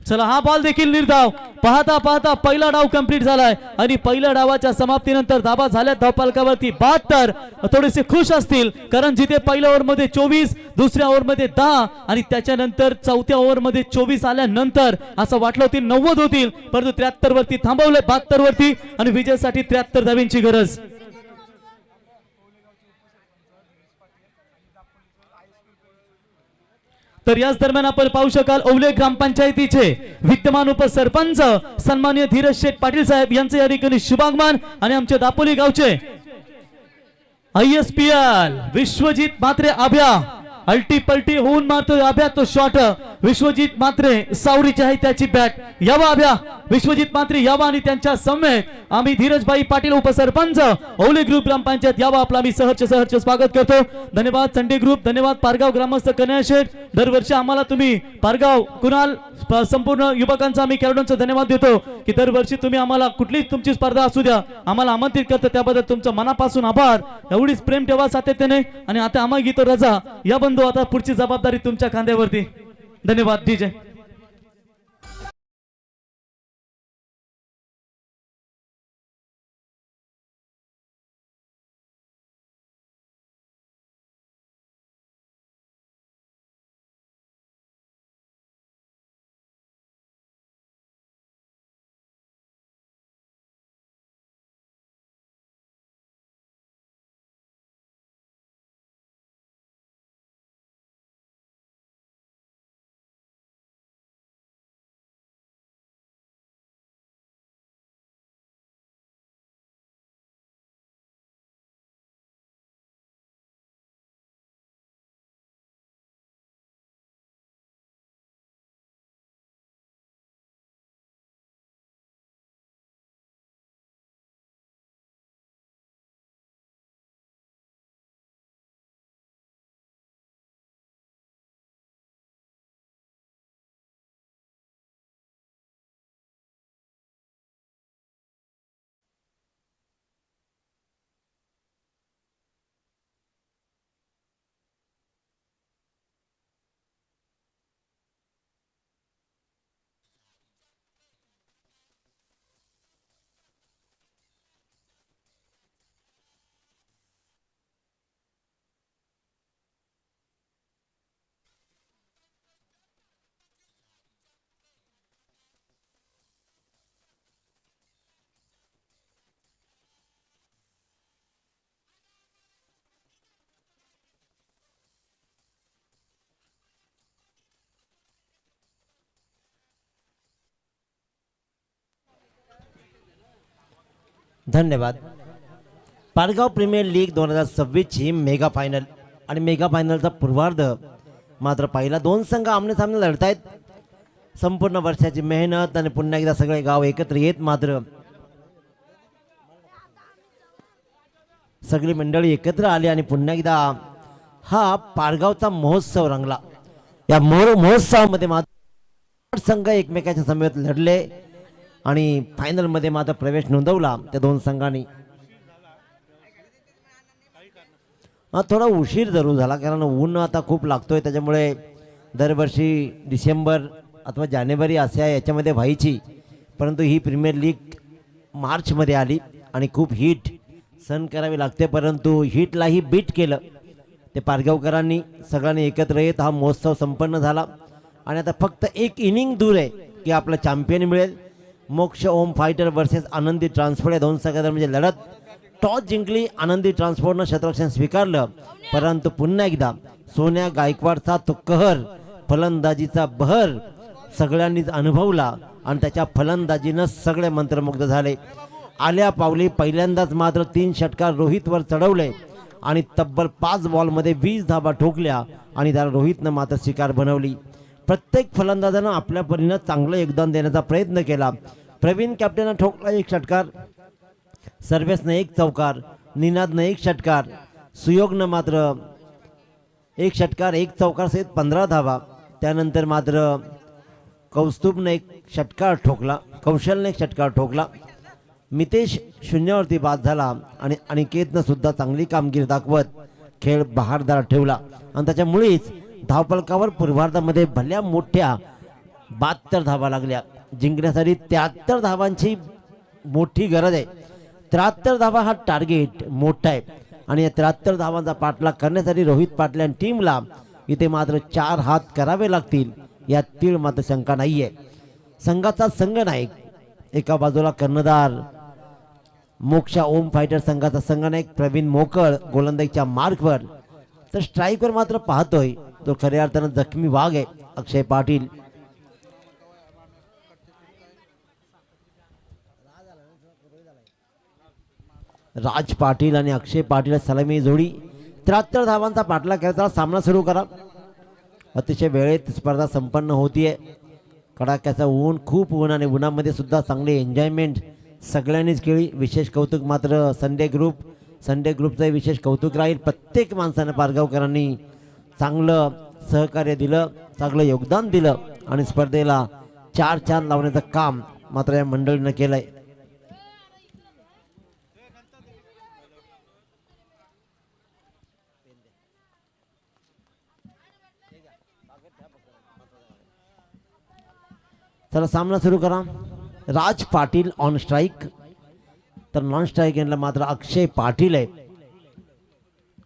चला हा बॉल देखील निर्धाव. पाहता पहिला डाव कंप्लीट झालाय आणि पहिल्या डावाच्या समाप्तीनंतर धावा झाल्यात धावफलकावरती 72. थोडेसे खुश असतील कारण जिथे पहिल्या ओव्हरमध्ये 24, दुसऱ्या ओव्हरमध्ये 10 आणि त्याच्यानंतर चौथ्या ओव्हरमध्ये 24 आल्यानंतर असं वाटलं होती 90 होतील, परंतु 73 वरती थांबवले, 72 वरती आणि विजयासाठी 73 धावांची गरज. तर याच दरम्यान आपण पाहू शकाल ओवले ग्रामपंचायतीचे विद्यमान उपसरपंच सन्माननीय धीरज शेठ पाटील साहेब यांचे या ठिकाणी शुभागमन आणि आमचे दापोली गावचे ISPL विश्वजित मात्रे आभ्या अल्टी पलटी होऊन मारतोय आभ्या तो शॉट विश्वजित मात्रे सावरीची आहे त्याची बॅट यावा आभ्या विश्वजित मात्रे यावा आणि त्यांच्या समेत आम्ही धीरजभाई पाटील उपसरपंच औले ग्रुप ग्रामपंचायत यावा आपला मी सहर्ष स्वागत करतो. धन्यवाद संडे ग्रुप, धन्यवाद पारगाव ग्रामस्थ कन्या शेठ. दरवर्षी आम्हाला तुम्ही पारगाव कुणाल संपूर्ण युवकांचा आम्ही खेळाडूंचा धन्यवाद देतो की दरवर्षी तुम्ही आम्हाला कुठलीच तुमची स्पर्धा असू द्या आम्हाला आमंत्रित करता त्याबद्दल तुमचं मनापासून आभार. एवढीच प्रेम ठेवा सातत्याने. आणि आता आम्हा गीतो रजा या बंधू आता पुढची जबाबदारी तुमच्या खांद्यावरती. धन्यवाद डीजे. धन्यवाद. पारगाव प्रीमियर लीग 2026 ची मेगा फायनल आणि मेगा फायनलचा पूर्वार्ध मात्र पहिला दोन संघ आमने सामने लढतायत. संपूर्ण वर्षाची मेहनत आणि पुन्हा एकदा सगळे गाव एकत्र येत मात्र सगळी मंडळी एकत्र आली आणि पुन्हा एकदा हा पारगावचा महोत्सव रंगला. या महोत्सवामध्ये मात्र संघ एकमेकाच्या समवेत लढले आणि फायनल मध्ये मात्र प्रवेश नोंदवला त्या दोन संघांनी. थोडा उशीर जरूर झाला कारण ऊन आता खूप लागतोय त्याच्यामुळे दरवर्षी डिसेंबर अथवा जानेवारी अशा याच्यामध्ये व्हायची परंतु ही प्रीमियर लीग मार्चमध्ये आली आणि खूप हीट सहन करावी लागते परंतु हीटलाही बीट केलं ते पारगावकरांनी सगळ्यांनी एकत्र येत हा महोत्सव संपन्न झाला. आणि आता फक्त एक इनिंग दूर आहे की आपला चॅम्पियन मिळेल. मोक्ष ओम फायटर वर्सेस आनंदी ट्रान्सपोर्ट या दोन संघात म्हणजे लढत. टॉस जिंकली आनंदी ट्रान्सपोर्टनं क्षेत्ररक्षण स्वीकारलं परंतु पुन्हा एकदा सोन्या गायकवाडचा तो कहर फलंदाजीचा बहर सगळ्यांनीच अनुभवला आणि त्याच्या फलंदाजीनं सगळे मंत्रमुग्ध झाले. आल्या पावली पहिल्यांदाच मात्र 3 षटकार रोहितवर चढवले आणि तब्बल 5 बॉलमध्ये 20 धाबा ठोकल्या आणि त्याला रोहितनं मात्र शिकार बनवली. प्रत्येक फलंदाजानं आपल्या परीनं चांगलं योगदान देण्याचा प्रयत्न केला. प्रवीण कॅप्टननं ठोकला 1 षटकार, सर्वेसनं 1 चौकार, निनादनं 1 षटकार, सुयोगनं मात्र 1 षटकार 1 चौकार सहित 15 धावा. त्यानंतर मात्र कौस्तुभनं 1 षटकार ठोकला, कौशलने 1 षटकार ठोकला. मितेश शून्यावरती बाद झाला आणि अनिकेतनं सुद्धा चांगली कामगिरी दाखवत खेळ बहारदार ठेवला आणि त्याच्यामुळेच धावफलकावर पूर्वार्धामध्ये भल्या मोठ्या 72 धावा लागल्या. जिंकण्यासाठी 73 धावांची मोठी गरज आहे. 73 धावा हा टार्गेट मोठा आहे आणि या 73 धावांचा पाठलाग करण्यासाठी रोहित पाटील आणि टीमला इथे मात्र 4 हात करावे लागतील यातील मात्र शंका नाहीये. संघाचा संघनायक एका बाजूला कर्णधार मोक्षा ओम फायटर संघाचा संघनायक प्रवीण मोकळ गोलंदाजीच्या मार्कवर तर स्ट्राईकवर मात्र पाहतोय तो खऱ्या अर्थानं जखमी वाघ आहे अक्षय पाटील. राज पाटील आणि अक्षय पाटील सलामी जोडी 73 धावांचा पाठलाग करताना सामना सुरू करा. अतिशय वेळेत स्पर्धा संपन्न होतीये. कडाक्याचा ऊन, खूप ऊन आणि उन्हामध्ये सुद्धा चांगली एन्जॉयमेंट सगळ्यांनीच केली. विशेष कौतुक मात्र संडे ग्रुपचं विशेष कौतुक राहील. प्रत्येक माणसानं पारगावकरांनी चांगलं सहकार्य दिलं, चांगलं योगदान दिलं आणि स्पर्धेला 4 चांद लावण्याचं काम मात्र या मंडळीनं केलंय. चला सामना सुरू करा. राज पाटील ऑन स्ट्राईक, तर नॉन स्ट्राईक एंडला मात्र अक्षय पाटील आहे.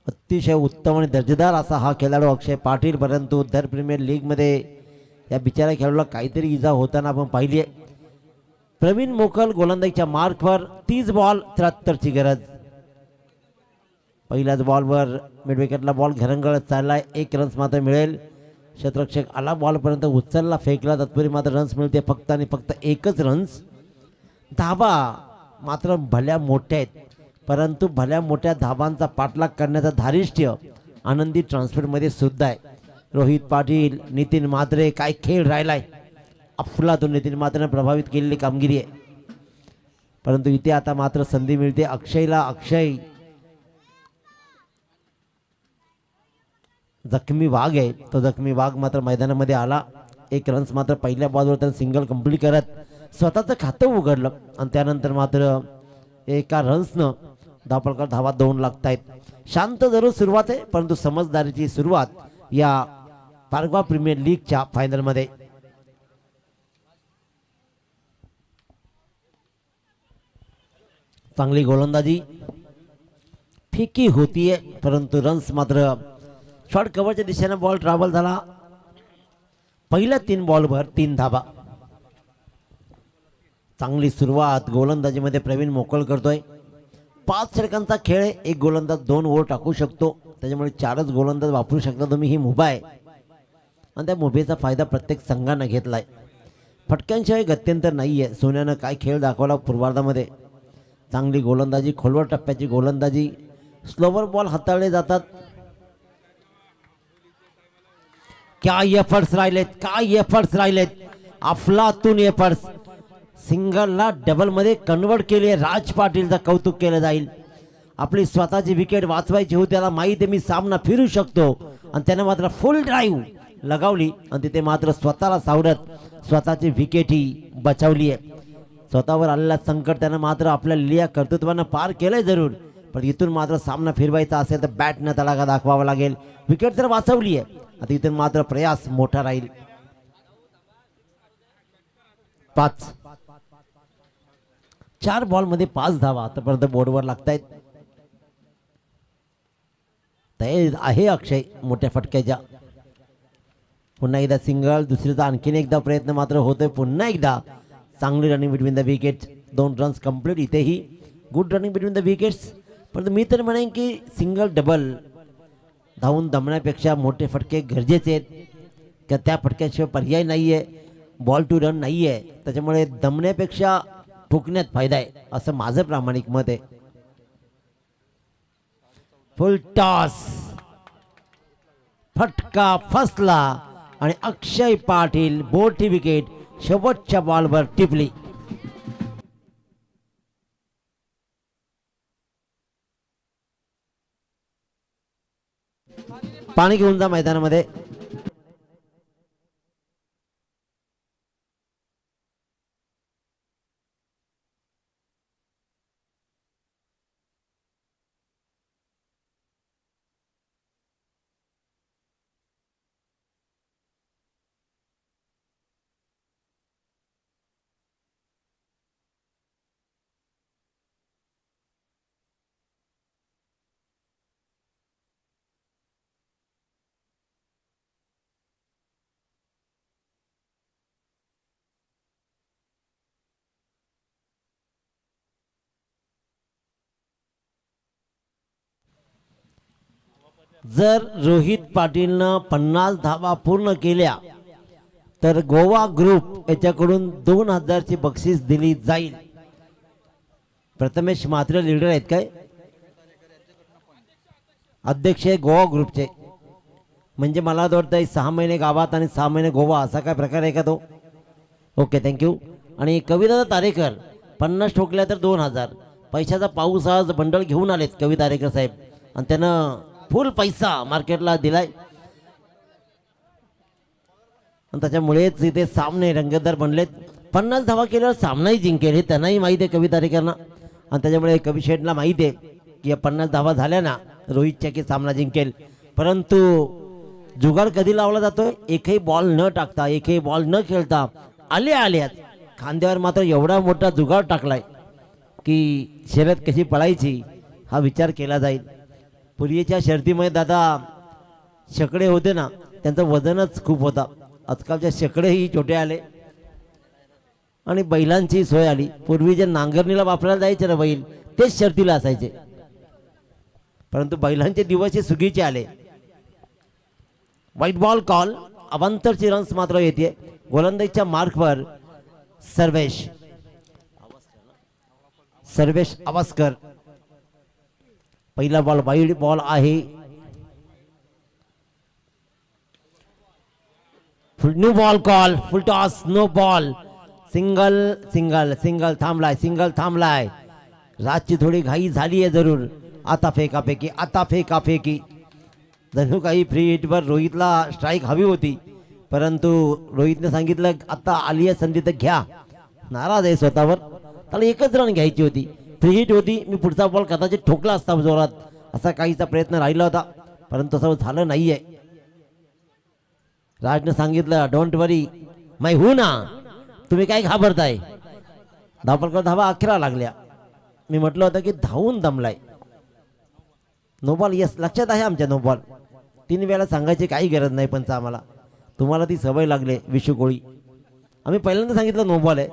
अतिशय उत्तम आणि दर्जेदार असा हा खेळाडू अक्षय पाटील. परंतु दर प्रीमियर लीगमध्ये या बिचारा खेळाडूला काहीतरी इजा होताना आपण पाहिली आहे. प्रवीण मोकल गोलंदाजीच्या मार्कवर 30 बॉल 73ची गरज. पहिल्याच बॉलवर मिड विकेटला बॉल घरंगळत चाललाय. 1 रन्स मात्र मिळेल. क्षेत्ररक्षक आला बॉलपर्यंत उचलला, फेकला, तत्पूर्वी मात्र रन्स मिळते फक्त आणि फक्त 1च रन्स. धाबा मात्र भल्या मोठ्या आहेत, परंतु भल्या मोठ्या धाबांचा पाठलाग करण्याचा धारिष्ट्य आनंदी ट्रान्सफरमध्ये सुद्धा आहे. रोहित पाटील, नितीन म्हात्रे, काय खेळ राहिलाय. अफलातून नितीन म्हात्रेने प्रभावित केलेली कामगिरी आहे. परंतु इथे आता मात्र संधी मिळते अक्षयला. अक्षय जखमी वाघ आहे, तो जखमी वाघ मात्र मैदानामध्ये आला. 1 रन्स मात्र पहिल्या बॉलवर त्यानं सिंगल कंप्लीट करत स्वतःचं खातं उघडलं आणि त्यानंतर मात्र 1 रन्सनं धावपळकर धावा 2 लागतायत. शांत जरूर सुरुवात आहे, परंतु समजदारीची सुरुवात या पारगाव प्रीमियर लीगच्या फायनलमध्ये. चांगली गोलंदाजी, फिकी होतीये, परंतु रन्स मात्र शॉर्ट कव्हरच्या दिशेने बॉल ट्रॅव्हल झाला. पहिल्या 3 बॉलवर 3 धाबा. चांगली सुरुवात गोलंदाजीमध्ये प्रवीण मोकळ करतोय. 5 षटकांचा खेळ, 1 गोलंदाज 2 ओव्हर टाकू शकतो, त्याच्यामुळे 4च गोलंदाज वापरू शकता तुम्ही. ही मुभा आहे आणि त्या मुभेचा फायदा प्रत्येक संघानं घेतलाय. फटक्यांशिवाय गत्यंतर नाहीये. सोन्यानं काय खेळ दाखवला पूर्वार्धामध्ये. चांगली गोलंदाजी, खोलवर टप्प्याची गोलंदाजी, स्लोवर बॉल हाताळले जातात. काय एफर्ट्स राहिलेत, अफलातून एफर्ट्स. सिंगलला डबलमध्ये कन्वर्ट केले. राज पाटीलचं कौतुक केलं जाईल. आपली स्वतःची विकेट वाचवायची होती, त्याला माहिती आहे मी सामना फिरू शकतो आणि त्याने मात्र फुल ड्राईव्ह लगावली आणि तिथे मात्र स्वतःला सावरत स्वतःची विकेटही बचावली आहे. स्वतःवर आलेला संकट त्यानं मात्र आपल्या लिया कर्तृत्वानं पार केलंय जरूर, पण इथून मात्र सामना फिरवायचा असेल तर बॅटनं तडाखा दाखवावा लागेल. विकेट तर वाचवली आहे, आता इथून मात्र प्रयास मोठा राहील. 4 बॉलमध्ये 5 धावा आतापर्यंत बोर्डवर लागतायत. तयार आहे अक्षय मोठ्या फटक्याच्या. पुन्हा एकदा सिंगल, दुसरीचा आणखीन एकदा प्रयत्न मात्र होतोय. पुन्हा एकदा चांगली running between the wicket. 2 runs complete. इथेही good running between the wickets. परंतु मी तर म्हणेन की सिंगल डबल धावून दमण्यापेक्षा मोठे फटके गरजेचे आहेत, की त्या फटक्याशिवाय पर्याय नाही आहे. बॉल टू रन नाही आहे, त्याच्यामुळे दमण्यापेक्षा ठोकण्यात फायदा आहे, असं माझं प्रामाणिक मत आहे. फुल टॉस, फटका फसला आणि अक्षय पाटील बोटी विकेट शेवटच्या बॉलवर टिपली. पाणी घेऊन जा मैदानामध्ये. जर रोहित पाटीलनं 50 धावा पूर्ण केल्या तर गोवा ग्रुप याच्याकडून 2000ची बक्षीस दिली जाईल. प्रथमेश मात्र लीडर आहेत काय? अध्यक्ष आहे गोवा ग्रुपचे. म्हणजे मला असं वाटतं 6 महिने गावात आणि 6 महिने गोवा असा काय प्रकार आहे का तो? Okay, thank you. आणि कविता तारेकर 50 ठोकल्या तर 2000 पैशाचा पाऊस आज बंडल घेऊन आलेत कवी तारेकर साहेब, आणि त्यानं फुल पैसा मार्केटला दिलाय. आणि त्याच्यामुळेच इथे सामने रंगतदार बनलेत. 50 धावा केल्यावर सामनाही जिंकेल हे त्यांनाही माहीत आहे कवी तारेकरना. आणि त्याच्यामुळे कवी शेठला माहीत आहे की या 50 धावा झाल्या ना रोहितच्या की सामना जिंकेल. परंतु जुगाड कधी लावला जातोय? एकही बॉल न टाकता, एकही बॉल न खेळता आल्यात खांद्यावर मात्र एवढा मोठा जुगाड टाकलाय की शर्यत कशी पळायची हा विचार केला जाईल. पूर्वीच्या शर्यतीमध्ये दादा शेकडे होते ना, त्यांचं वजनच खूप होता. आजकालच्या शेकडेही छोटे आले आणि बैलांची सोय आली. पूर्वी जे नांगरणीला वापरायला जायचे ना बैल, तेच शर्तीला असायचे. परंतु बैलांचे दिवस सुगीचे आले. White ball call. अवांतरची रन्स मात्र येते. गोलंदाजीच्या मार्कवर सर्वेश अवस्कर. पहिला बॉल वाईड बॉल आहे. New ball call. Full toss. No ball. Single single single थांबलाय. राजची थोडी घाई झाली आहे जरूर. आता फेकाफेकी. जणू काही फ्री हिटवर रोहितला स्ट्राईक हवी होती, परंतु रोहितने सांगितलं आता आली आहे संधी तर घ्या. नाराज आहे स्वतःवर. त्याला एकच रन घ्यायची होती. फ्री हिट होती. मी पुढचा बॉल कदाचित ठोकला असता जोरात असा काहीचा प्रयत्न राहिला होता, परंतु तसं झालं नाहीये. राजने सांगितलं डोंट वरी मै हू ना, तुम्ही काय घाबरताय. धावपलकर धावा 11 लागल्या. मी म्हटलं होतं की धावून दमलाय. No ball. येस, लक्षात आहे आमच्या नो बॉल. 3 वेळा सांगायची काही गरज नाही पंच आम्हाला. तुम्हाला ती सवय लागले विशू कोळी. आम्ही पहिल्यांदा सांगितलं नो बॉल आहे,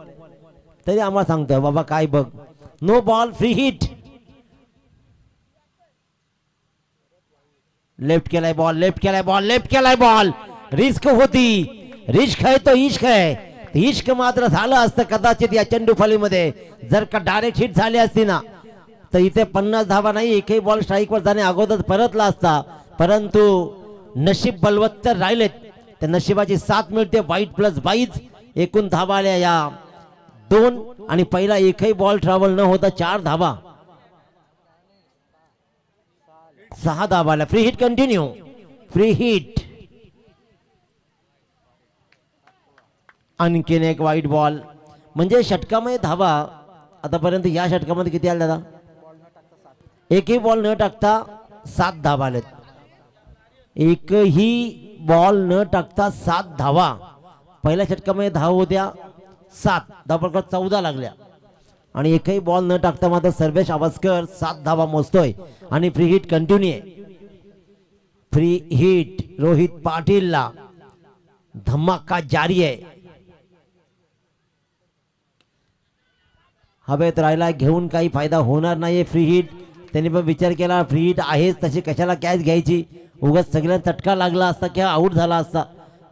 तरी आम्हाला सांगतोय बाबा काय बघ. No ball. Free hit. Left केलाय बॉल. रिस्क होती. रिस्क आहे तो इश्क आहे. इश्क मात्र झालं असतं कदाचित या चेंडू फलीमध्ये जर का डायरेक्ट हिट झाली असती ना, तर इथे 50 धावा नाही, एकही बॉल स्ट्राईकवर जाणे अगोदर परतला असता. परंतु नशीब बलवत्तर राहिलेत. त्या नशिबाची साथ मिळते. वाईट प्लस 22. एकूण धावा आल्या या 2 आणि पहिला एकही बॉल ट्रॅव्हल न होता 4 धावा. 6 धावा आल्या. Free hit continue. Free hit. आणखीन एक वाईट बॉल. म्हणजे षटकामध्ये धावा आतापर्यंत या षटकामध्ये किती आल्या दादा? एकही बॉल न टाकता 7 धावा आलेत. एकही बॉल न टाकता 7 धावा. पहिल्या षटकामध्ये धावा होत्या 7, धावा 14 लागल्या. आणि एकही बॉल न टाकता मात्र सर्वेश अवस्कर 7 धावा मोजतोय. आणि फ्री हिट कंटिन्यू आहे. फ्री हिट रोहित पाटीलला. धमाका जारी आहे. हवेत राहिला घेऊन काही फायदा होणार नाही. फ्री हिट त्यांनी पण विचार केला फ्री हिट आहेच तशी कशाला कॅच घ्यायची, उगाच सगळ्यांना चटका लागला असता किंवा आऊट झाला असता,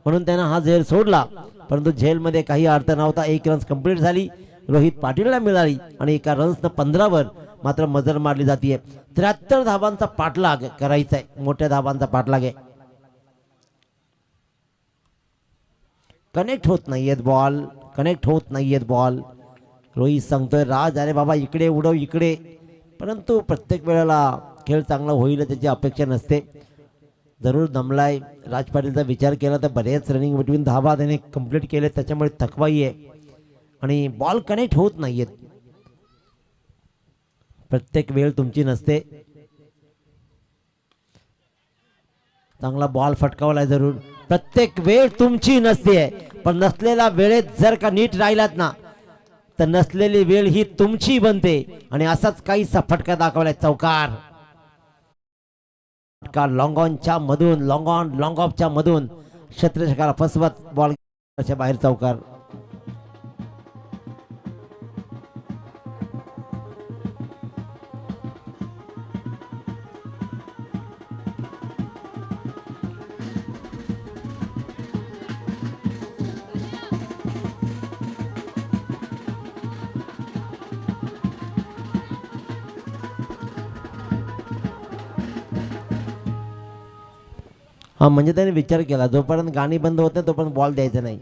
म्हणून त्यानं हा झेल सोडला. परंतु झेलमध्ये काही अर्थ नव्हता. 1 रन्स कंप्लीट झाली, रोहित पाटीलला मिळाली. आणि एका रन्सनं 15वर मात्र मजल मारली जाते. 73 धावांचा पाठलाग करायचा आहे. मोठ्या धावांचा पाठलाग आहे. कनेक्ट होत नाहीयेत बॉल. रोहित सांगतोय राज अरे बाबा इकडे उडव इकडे. परंतु प्रत्येक वेळेला खेळ चांगला होईल त्याची अपेक्षा नसते. जरूर दमलाय. राज पाटीलचा विचार केला तर बरेच रनिंग बिटवीन धावा त्याने कंप्लीट केले, त्याच्यामुळे थकवाई आहे आणि बॉल कनेक्ट होत नाहीयेत. प्रत्येक वेळ तुमची नसते. चांगला बॉल फटकावलाय जरूर. प्रत्येक वेळ तुमची नसते, पण नसलेल्या वेळेत जर का नीट राहिलात ना तर नसलेली वेळ ही तुमची बनते. आणि असाच काहीसा फटका दाखवलाय. चौकार लॉंग ऑनच्या मधून लॉंग ऑफच्या मधून क्षेत्ररक्षकाला फसवत बॉल बाहेर चौकार. हा म्हणजे त्याने विचार केला जोपर्यंत गाणी बंद होत नाही तोपर्यंत बॉल द्यायचा नाही.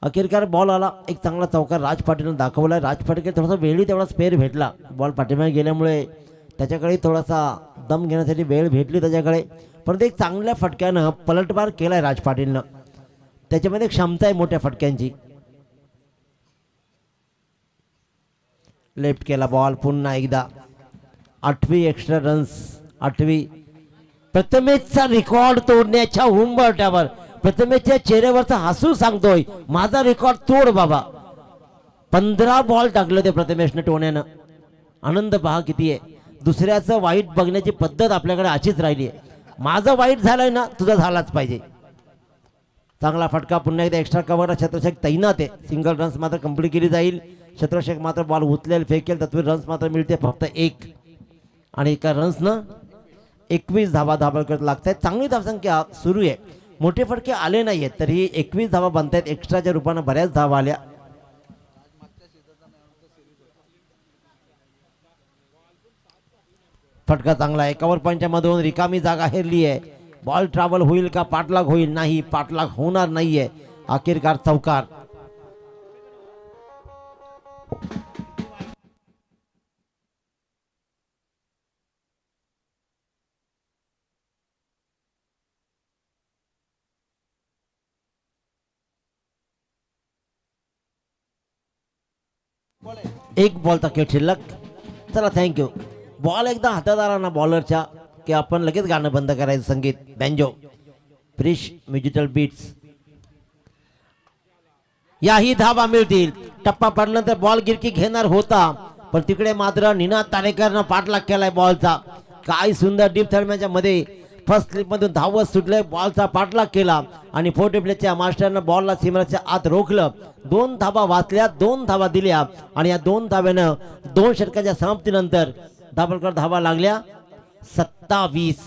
अखेरकार बॉल आला, एक चांगला चौकार राज पाटीलनं दाखवला. राज पाटील थोडासा वेळी तेवढा स्पेअर भेटला, बॉल पाठीमागे गेल्यामुळे त्याच्याकडे थोडासा दम घेण्यासाठी वेळ भेटली त्याच्याकडे. परंतु एक चांगल्या फटक्यानं पलटवार केलाय राज पाटीलनं, त्याच्यामध्ये क्षमता आहे मोठ्या फटक्यांची. लेफ्ट केला बॉल, पुन्हा एकदा 8वी एक्स्ट्रा रन्स, 8वी. प्रथमेशचा रेकॉर्ड तोडण्याच्या उंबरठ्यावर प्रथमेशच्या चेहऱ्यावरचा हसू सांगतोय माझा रेकॉर्ड तोड बाबा. 15 बॉल टाकले ते प्रथमेशने टोण्यानं. आनंद पहा किती आहे. दुसऱ्याचं वाईट बघण्याची पद्धत आपल्याकडे अशीच राहिली आहे. माझं वाईट झालंय ना, तुझं झालाच पाहिजे. चांगला फटका, पुन्हा एकदा एक्स्ट्रा कव्हर. छत्रशेख तैनात आहे. सिंगल रन्स मात्र कंप्लीट केली जाईल. छत्रशेख मात्र बॉल उचलेल फेकेल, तत्वे रन्स मात्र मिळते फक्त 1. आणि एका रन्सनं 21 धावा धाबळकर लागत आहेत. चांगली धावसंख्या सुरू आहे, मोठे फटके आले नाही आहेत तरी 21 धावा बनतायत. एक्स्ट्राच्या रूपानं बऱ्याच धावा आल्या. फटका चांगला आहे, कव्हर पॉईंटच्या मधून रिकामी जागा हेरली आहे. बॉल ट्रॅव्हल होईल का, पाठलाग होईल? नाही, पाठलाग होणार नाहीये. अखेरकार चौकार. एक बॉलचा खेळ शिल्लक. चला थँक्यू. बॉल एकदा हातात आला ना बॉलरच्या की आपण लगेच गाणं बंद करायचं. संगीत बँजो, फ्रेश म्युझिकल बीट्स. याही धावा मिळतील. टप्पा पडल्यानंतर बॉल गिरकी घेणार होता, पण तिकडे मात्र निनाद तारेकरनं पाठलाग केलाय बॉलचा. काय सुंदर डीप थर्मॅनच्या मध्ये फर्स्ट स्लिप मधून धावत सुटले, बॉलचा पाठलाग केला आणि फोर्टी प्लेच्या मास्टरनं बॉलला सीमारेषेच्या आत रोखलं. 2 धावा वाचल्या, 2 धावा दिल्या आणि या 2 धाव्यानं 2 षटकांच्या समाप्तीनंतर धाबळकर धावा लागल्या 27.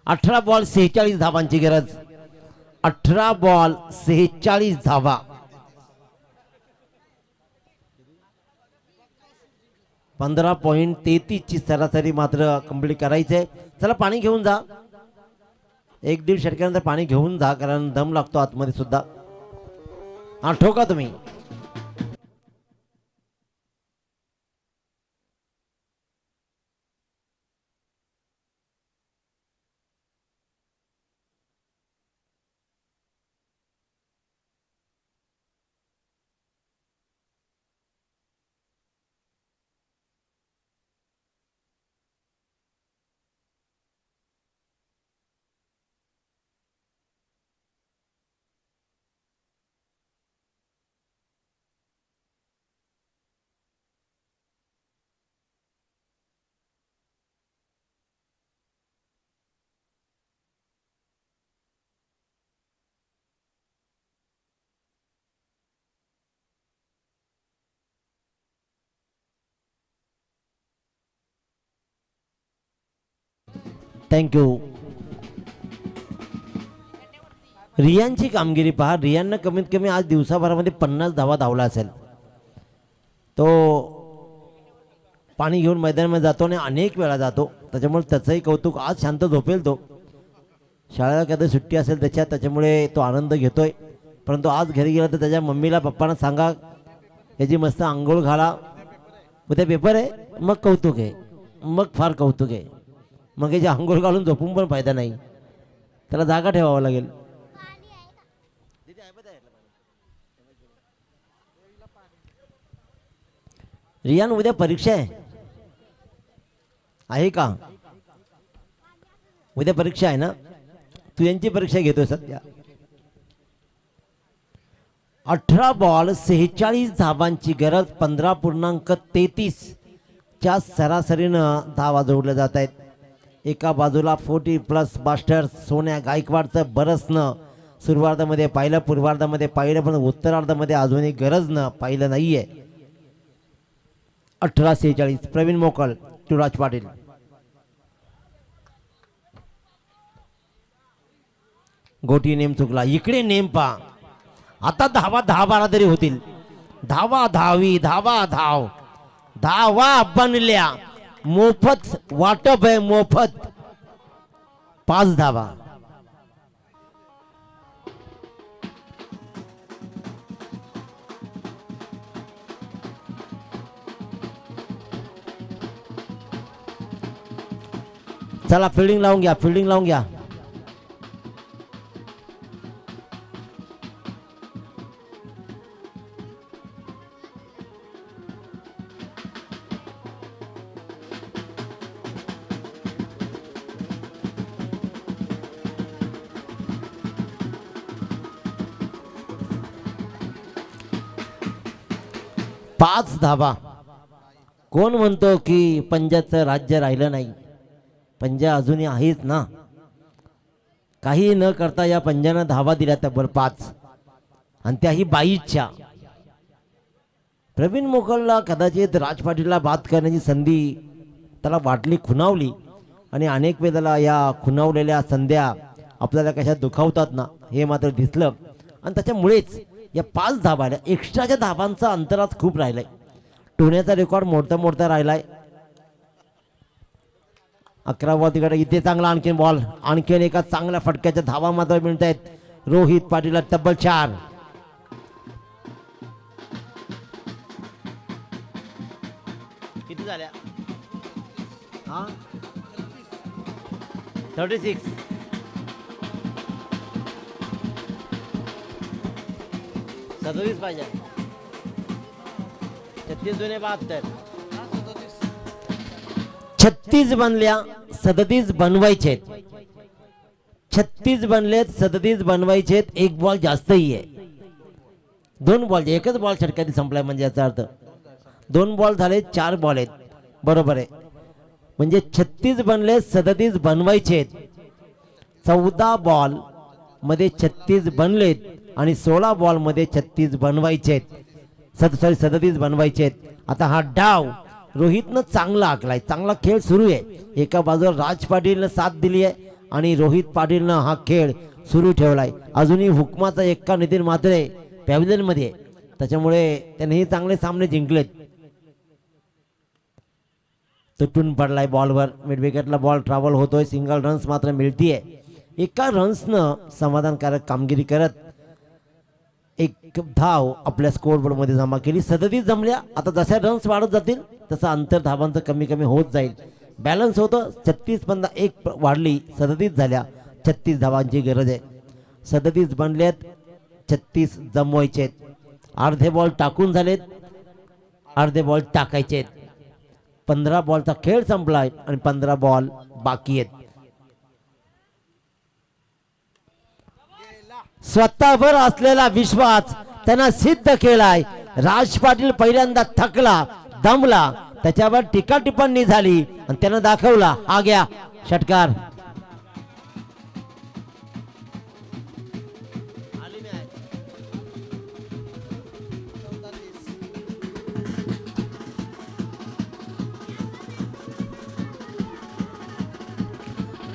18 बॉल 46 धावांची गरज. 18 बॉल 46 धावा. 15.33 ची सरासरी मात्र कंप्लीट करायचे. चला पाणी घेऊन जा, 1-1.5 षटकानंतर पाणी घेऊन जा, कारण दम लागतो आतमध्ये सुद्धा. हा ठोका तुम्ही. थँक्यू. रियानची कामगिरी पहा. रियाननं कमीत कमी आज दिवसाभरामध्ये 50 धावा धावला असेल. तो पाणी घेऊन मैदानामध्ये जातो आणि अनेक वेळा जातो, त्याच्यामुळे त्याचंही कौतुक. आज शांत झोपेल तो, शाळेला कधी सुट्टी असेल त्याच्यामुळे तो आनंद घेतोय. परंतु आज घरी गेला तर त्याच्या मम्मीला पप्पांना सांगा याची मस्त आंघोळ घाला, उद्या पेपर आहे. मग कौतुक आहे, मग फार कौतुक आहे. मग याची आंघोळ घालून झोपून पण फायदा नाही, त्याला जागा ठेवावं लागेल. रियान उद्या परीक्षा आहे का? उद्या परीक्षा आहे ना? तू यांची परीक्षा घेतोय सध्या. 18 बॉल 46 धावांची गरज. 15.33 च्या सरासरीनं धावा जोडल्या जात आहेत. एका बाजूला 40+ मास्टर्स सोन्या गायकवाडचं बरसनं सुरुवार्धामध्ये पाहिलं, पूर्वार्धामध्ये पाहिलं, पण उत्तरार्धामध्ये अजूनही गरजनं पाहिलं नाहीये. 18-46 प्रवीण मोकळ टू राज पाटील. गोटी नेम चुकला, इकडे नेम पा. आता धावा 10-12 तरी होतील. धावा धावी, धावा धाव, धावा बनल्या मोफत वाटप आहे, मोफत 5 धावा. चला फिल्डिंग लावून घ्या, फिल्डिंग लावून घ्या. पाच धावा. कोण म्हणतो की पंजाचं राज्य राहिलं नाही? पंजा अजूनही आहेच ना. काही न करता या पंजानं धावा दिल्या तब्बल 5, आणि त्याही बाईच्या. प्रवीण मोकलला कदाचित राज पाटीलला बाद करण्याची संधी त्याला वाटली, खुणावली, आणि अनेक वेळेला या खुणावलेल्या संध्या आपल्याला कशा दुखावतात ना, हे मात्र दिसलं. आणि त्याच्यामुळेच या 5 धावा आल्या. एक्स्ट्राच्या धावांचा अंतरात खूप राहिलाय. टोण्याचा रेकॉर्ड मोडता मोडता राहिलाय. 11 बॉल तिकडे. इथे चांगला आणखीन बॉल, आणखीन एका चांगल्या फटक्याच्या धावा मात्र मिळत आहेत रोहित पाटीलला. तब्बल 4. किती झाल्या? 36. 37 पाहिजे. 36 जुने 72. 36 बनल्या, 37 बनवायचे. 36 बनलेत, 37 बनवायचे. एक बॉल जास्तही आहे. 2 बॉल, एकच बॉल षटकाने संपलाय, म्हणजे याचा अर्थ 2 बॉल झाले, 4 बॉल आहेत. बरोबर आहे. म्हणजे 36 बनले, 37 बनवायचे. 14 बॉल मध्ये 36 बनलेत आणि 16 बॉल मध्ये 36 बनवायचे. 37 बनवायचे. आता हा डाव रोहितनं चांगला आखलाय. चांगला खेळ सुरू आहे. एका बाजूला राज पाटीलनं साथ दिली आहे आणि रोहित पाटीलनं हा खेळ सुरू ठेवलाय. अजूनही हुकमाचा एक्का नितीन म्हात्रे पॅव्हिलियन मध्ये, त्याच्यामुळे त्याने हे चांगले सामने जिंकलेत. तुटून पडलाय बॉलवर. मिड विकेटला बॉल ट्रॅव्हल होतोय. सिंगल रन्स मात्र मिळतीये. एका रन्सनं समाधानकारक कामगिरी करत एक धाव आपल्या स्कोअरबोर्ड मध्ये जमा केली. 37 जमल्या. आता जशा रन्स वाढत जातील तसं अंतर धावांचं कमी कमी होत जाईल. बॅलन्स होतं. 36 वाढली, 37 झाल्या. 36 धावांची गरज आहे. 37 बनलेत, 36 जमवायचे. अर्धे बॉल टाकून झालेत, अर्धे बॉल टाकायचे. 15 बॉलचा खेळ संपलाय आणि 15 बॉल बाकी आहेत. स्वतःवर असलेला विश्वास त्यांना सिद्ध केलाय. राज पाटील पहिल्यांदा थकला, दमला, त्याच्यावर टीका टिप्पणी झाली आणि त्यानं दाखवला. हा घ्या षटकार.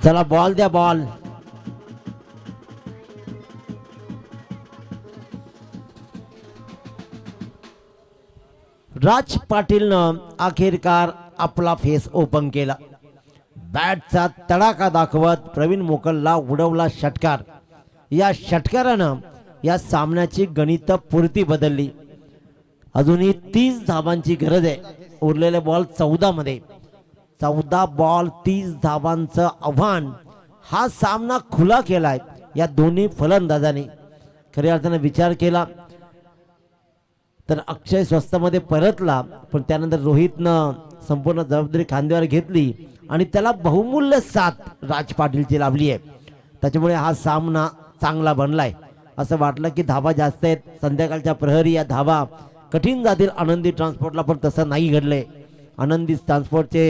चला बॉल द्या, बॉल. राज पाटीलनं अखेरकार आपला फेस ओपन केला. बॅटचा तडाखा दाखवत प्रवीण मोकलला उडवला षटकार. या षटकारानं या सामन्याची गणित पूर्ती बदलली. अजूनही 30 धावांची गरज आहे. उरलेले बॉल 14 मध्ये. 14 बॉल 30 धावांचं आव्हान. हा सामना खुला केलाय या दोन्ही फलंदाजांनी. खऱ्या अर्थाने विचार केला तर अक्षय स्वस्तामध्ये परतला, पण त्यानंतर रोहितनं संपूर्ण जबाबदारी खांद्यावर घेतली आणि त्याला बहुमूल्य साथ राज पाटीलची लाभली आहे. त्याच्यामुळे हा सामना चांगला बनलाय. असं वाटलं की धावा जास्त आहेत, संध्याकाळच्या प्रहरी या धावा कठीण जातील आनंदी ट्रान्सपोर्टला, पण तसं नाही घडलंय. आनंदी ट्रान्सपोर्टचे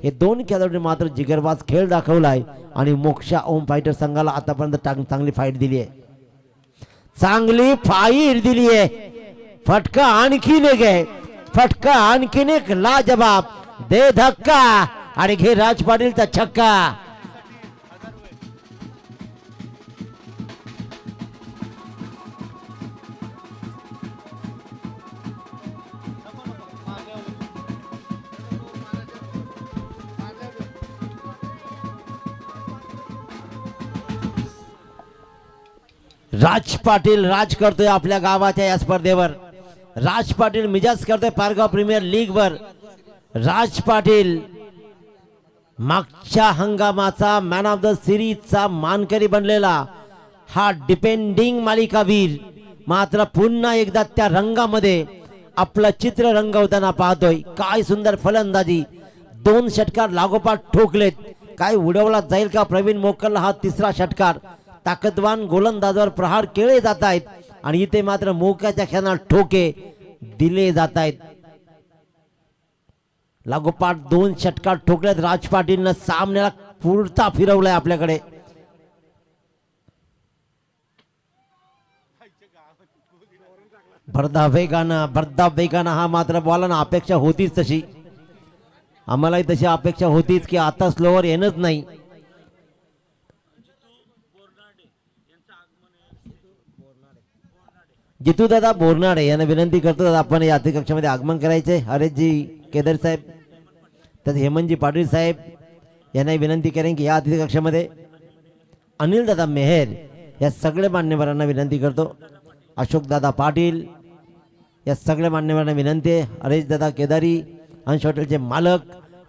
हे 2 खेळाडूंनी मात्र जिगरबाज खेळ दाखवलाय आणि मोक्षा ओम फायटर संघाला आतापर्यंत चांगली फाईट दिली आहे. चांगली फाईट दिली आहे. फटका आणखीन एक आहे. फटका आणखीन एक लाजवाब. दे धक्का आणि घे राज पाटीलचा छक्का. राज पाटील राज करतोय आपल्या गावाच्या या स्पर्धेवर. राज पाटील मिजाज करतोय पारगाव प्रीमियर लीग वर. राज पाटील मागच्या हंगामाचा मॅन ऑफ द सिरीजचा मानकरी बनलेला हा डिपेंडिंग मालिकावीर मात्र पुन्हा एकदा त्या रंगामध्ये आपलं चित्र रंगवताना पाहतोय. काय सुंदर फलंदाजी, 2 षटकार लागोपाठ ठोकलेत. काय उडवला जाईल का प्रवीण मोकलला हा तिसरा षटकार. ताकदवान गोलंदाजावर प्रहार केले जात आहेत आणि इथे मात्र मोक्याच्या क्षणात ठोके दिले जात आहेत. लागोपाठ 2 षटकार ठोकलेत. राज पाटीलनं सामन्याला पुरता फिरवलाय आपल्याकडे. भरदा वेगाना हा मात्र बॉलना अपेक्षा होतीच तशी. आम्हालाही तशी अपेक्षा होतीच की आता स्लोवर येणंच नाही. जितू दादा बोरनाडे यांना विनंती करतो दादा आपण या अतिथी कक्षामध्ये आगमन करायचे. हरेशजी केदार साहेब तसेच हेमंतजी पाटील साहेब यांना विनंती करेन की या अतिथी कक्षामध्ये अनिल दादा मेहर या सगळे मान्यवरांना विनंती करतो. अशोक दादा पाटील या सगळ्या मान्यवरांना विनंती आहे. हरेश दादा केदारी अंश हॉटेलचे मालक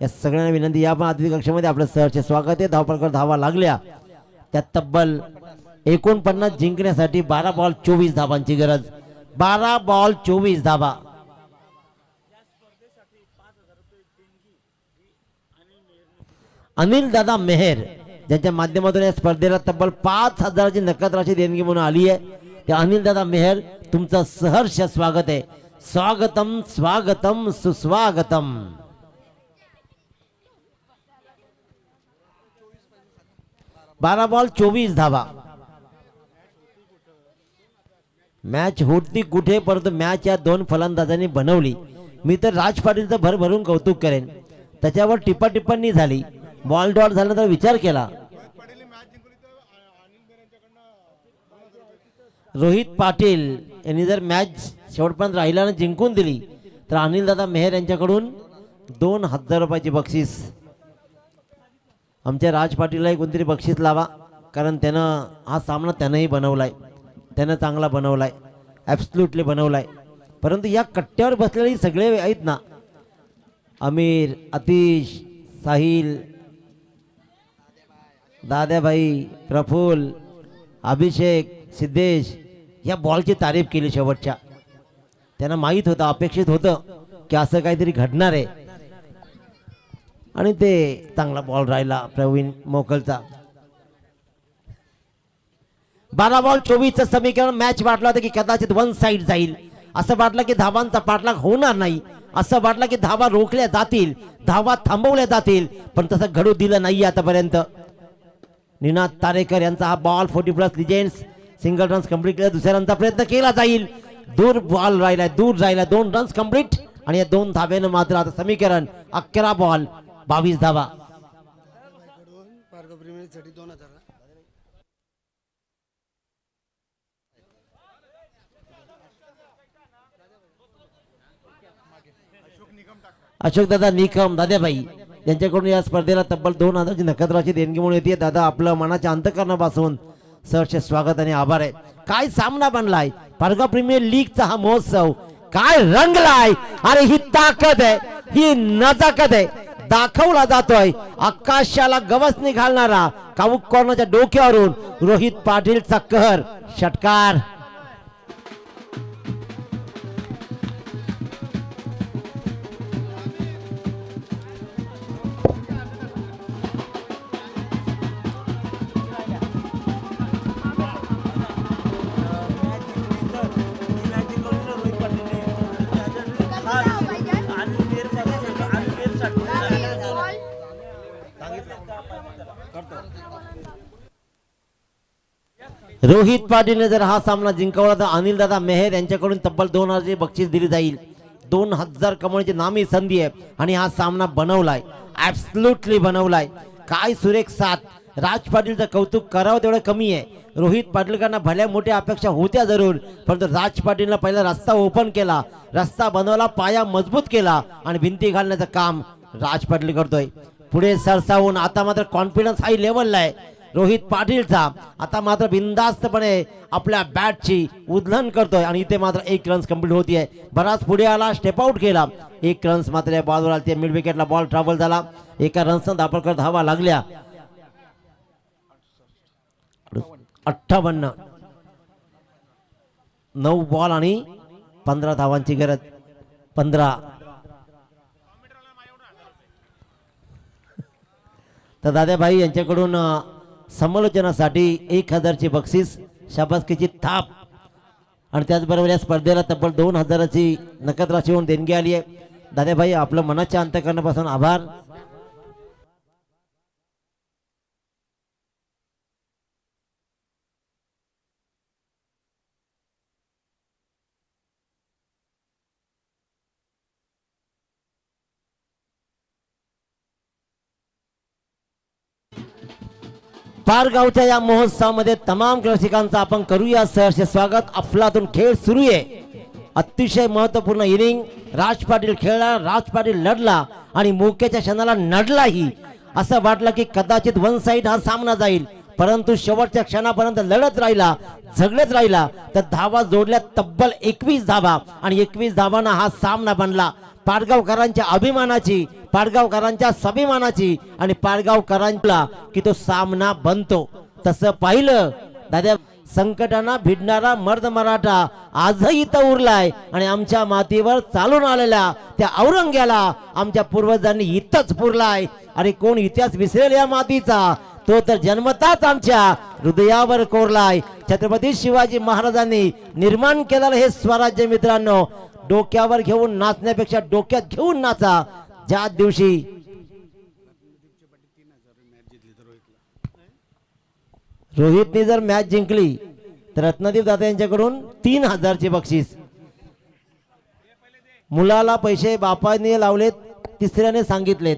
या सगळ्यांना विनंती. या पण अतिथी कक्षामध्ये आपलं सहर्ष स्वागत आहे. धावपळकर धावा लागल्या त्यात तब्बल 49 जिंकण्यासाठी 12 बॉल 24 धावांची गरज. 12 बॉल 24 धावा. अनिल दादा मेहर ज्यांच्या माध्यमातून या स्पर्धेला तब्बल 5,000ची नकद राशी देणगी म्हणून आली आहे त्या अनिल दादा मेहर तुमचं सहर्ष स्वागत आहे. स्वागतम स्वागतम सुस्वागतम. बारा बॉल 24 धावा. मॅच होती कुठे परंतु मॅच या 2 फलंदाजांनी बनवली. मी तर राज पाटीलचं भरभरून कौतुक करेन. त्याच्यावर टिप्पणी झाली. बॉल डॉट झाला तर विचार केला. रोहित पाटील यांनी जर मॅच शेवटपर्यंत राहिल्यानं जिंकून दिली तर अनिल दादा मेहर यांच्याकडून 2,000 रुपयाची बक्षीस. आमच्या राज पाटीलला कोणतरी बक्षीस लावा कारण त्यानं हा सामना त्यानंही बनवलाय. त्यानं चांगला बनवलाय, ॲब्सल्युटली बनवलाय. परंतु या कट्ट्यावर बसलेले सगळे आहेत ना, अमीर, अतिश, साहिल, दादाभाई, प्रफुल्ल, अभिषेक, सिद्धेश या बॉलची तारीफ केली शेवटच्या. त्यांना माहीत होतं, अपेक्षित होतं की असं काहीतरी घडणार आहे आणि ते चांगला बॉल राहिला प्रवीण मोकलचा. 12 बॉल 24चं समीकरण मॅच वाटलं होतं की कदाचित 1 साइड जाईल. असं वाटलं की धावांचा पाठलाग होणार नाही. असं वाटलं की धावा रोखल्या जातील, धावा थांबवल्या जातील, पण तसं घडू दिलं नाही आतापर्यंत. निनाद तारेकर यांचा हा ball 40+ legends single runs complete केला. दुसऱ्या रनचा प्रयत्न केला जाईल. दूर बॉल राहिलाय, दूर राहिला. 2 रन्स कंप्लीट आणि या 2 धाब्यानं मात्र आता समीकरण 11 बॉल 22 धावा. अशोक दादा निकम दादाबाई यांच्याकडून या स्पर्धेला तब्बल 2,000ची नकद राशी देणगी म्हणून येते. दादा आपलं मनाच्या अंतःकरणापासून सहर्ष स्वागत आणि आभार आहे. काय सामना बनलाय. पारगाव प्रीमियर लीगचा हा महोत्सव काय रंगलाय. अरे ही ताकद आहे, ही नजाकत आहे. दाखवला जातोय आकाशाला गवसणी घालणारा काऊक कॉर्नरच्या डोक्यावरून रोहित पाटीलचा कहर. षटकार. रोहित पाटीलने जर हा सामना जिंकवला तर अनिल दादा मेहर यांच्याकडून तब्बल 2,000ची बक्षीस दिली जाईल. 2,000 कमवण्याची नामी संधी आहे आणि हा सामना बनवलाय, ऍब्सल्युटली बनवलाय. काय सुरेख साथ. राज पाटीलचं कौतुक करावं तेवढं कमी आहे. रोहित पाटीलकांना भल्या मोठ्या अपेक्षा होत्या जरूर, परंतु राज पाटीलला पहिला रस्ता ओपन केला, रस्ता बनवला, पाया मजबूत केला आणि भिंती घालण्याचं काम राज पाटील करतोय. पुढे सरसावून आता मात्र कॉन्फिडन्स हाय लेवलला आहे. रोहित पाटीलचा. आता मात्र बिनधास्तपणे आपल्या बॅटची उधळण करतोय आणि इथे मात्र 1 रन्स कंप्लीट होतीये. बराच पुढे आला, स्टेप आउट केला. 1 रन्स मात्र या बॉलवर आले. मिड विकेटला बॉल ट्रॅव्हल झाला. एका रन्सनं धापडकर धावा लागल्या. 58 9 बॉल आणि 15 धावांची गरज. 15. तर दादाभाई यांच्याकडून समालोचनासाठी 1000ची बक्षीस, शाबासकीची थाप आणि त्याचबरोबर या स्पर्धेला तब्बल 2000ची नकद राशी होऊन देणगी आली आहे. दादाभाई आपलं मनाच्या अंतःकरणापासून आभार. पारगावच्या या महोत्सवामध्ये तमाम रसिकांचं आपण करूया सहर्ष स्वागत. अफलातून खेळ सुरू आहे. अतिशय महत्वपूर्ण इनिंग. राज पाटील खेळला, राज पाटील लढला आणि मोक्याच्या क्षणाला नडलाही. असं वाटलं की कदाचित वन साइड हा सामना जाईल, परंतु शेवटच्या क्षणापर्यंत लढत राहिला, झगडत राहिला. तर धावा जोडल्या तब्बल 21 धावा आणि 21 धावांना हा सामना बनला. पाडगावकरांच्या अभिमानाची, पाडगावकरांच्या स्वाभिमानाची आणि पाडगावकरांना की तो सामना बनतो. तसं पाहिलं दादा, संकटांना भिडणारा मर्द मराठा आजही इथं उरलाय आणि आमच्या मातीवर चालून आलेल्या त्या औरंग्याला आमच्या पूर्वजांनी इथंच पुरलाय. आणि कोण इतिहास विसरेल या मातीचा, तो तर जन्मताच आमच्या हृदयावर कोरलाय. छत्रपती शिवाजी महाराजांनी निर्माण केलेलं हे स्वराज्य मित्रांनो, डोक्यावर घेऊन नाचण्यापेक्षा डोक्यात घेऊन नाचा. ज्या दिवशी रोहितने जर मॅच जिंकली तर रत्नदीप दादा यांच्याकडून 3000ची बक्षीस. मुलाला पैसे बापाने लावलेत, तिसऱ्याने सांगितलेत.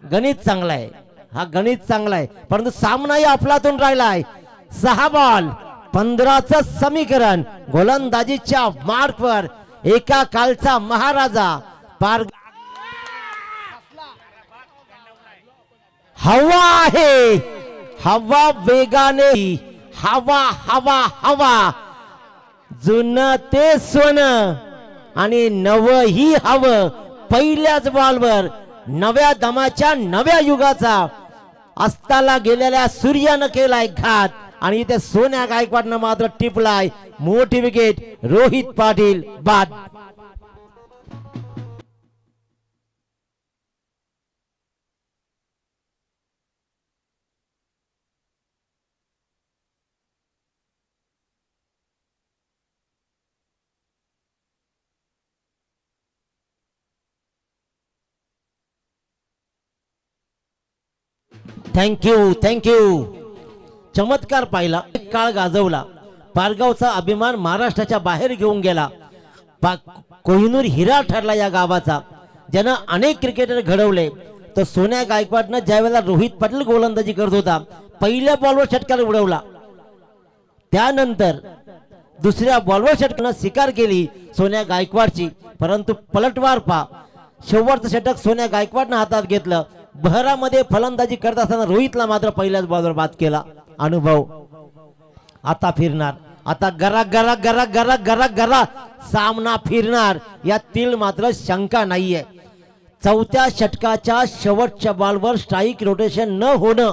गणित चांगला आहे, हा गणित चांगला आहे, परंतु सामनाही अफलातून राहिलाय. 6 बॉल 15चं समीकरण. गोलंदाजीच्या मार्कवर एका कालचा महाराजा. पार हवा आहे, हवा वेगाने, हवा हवा हवा. जुनं ते सोनं आणि नवही हवं. पहिल्याच बॉलवर नव्या दमाच्या नव्या युगाचा अस्ताला गेलेल्या सूर्यानं केलाय घात आणि इथे सोन्या गायकवाडनं मात्र टिपलाय. मोठी विकेट. रोहित पाटील बाद. Thank you thank you. चमत्कार पाहिला, एक काळ गाजवला. पारगावचा अभिमान महाराष्ट्राच्या बाहेर घेऊन गेला. कोहिनूर हिरा ठरला या गावाचा, ज्यानं अनेक क्रिकेटर घडवले. तर सोन्या गायकवाडनं ज्यावेळेला रोहित पाटील गोलंदाजी करत होता, पहिल्या बॉलवर षटकार उडवला. त्यानंतर दुसऱ्या बॉलवर षटकानं स्वीकार केली सोन्या गायकवाडची, परंतु पलटवार पा शेवटचं षटक सोन्या गायकवाडनं हातात घेतलं. बहरामध्ये फलंदाजी करत असताना रोहितला मात्र पहिल्याच बॉलवर बाद केला. अनुभव आता फिरणार. आता गरा गरा गरा गरा गरा गरा सामना फिरणार यातील मात्र शंका नाहीये. चौथ्या षटकाच्या शेवटच्या बॉलवर स्ट्राईक रोटेशन न होणं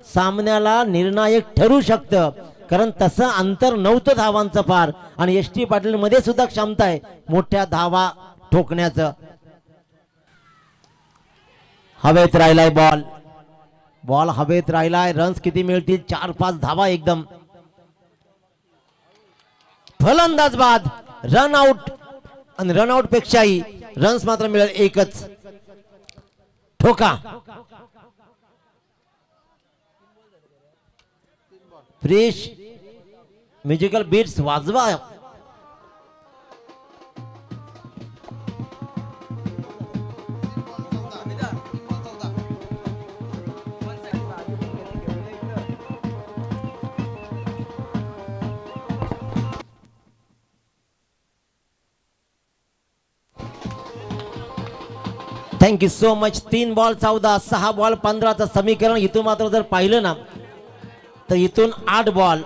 सामन्याला निर्णायक ठरू शकतं, कारण तसं अंतर नव्हतं धावांचं फार. आणि एस टी पाटील मध्ये सुद्धा क्षमता आहे मोठ्या धावा ठोकण्याचं. हवेत राहिलाय बॉल, बॉल हवेत राहिलाय. रन्स किती मिळतील? 4-5 धावा एकदम. फलंदाज बाद. रन आउट आणि रन आउट पेक्षाही रन्स मात्र मिळेल एकच. ठोका. फ्रेश म्युझिकल बीट्स वाजवा. Thank you so much. 3 ball 14, 6 ball 15चं समीकरण. इथून मात्र जर पाहिलं ना तर इथून 8 बॉल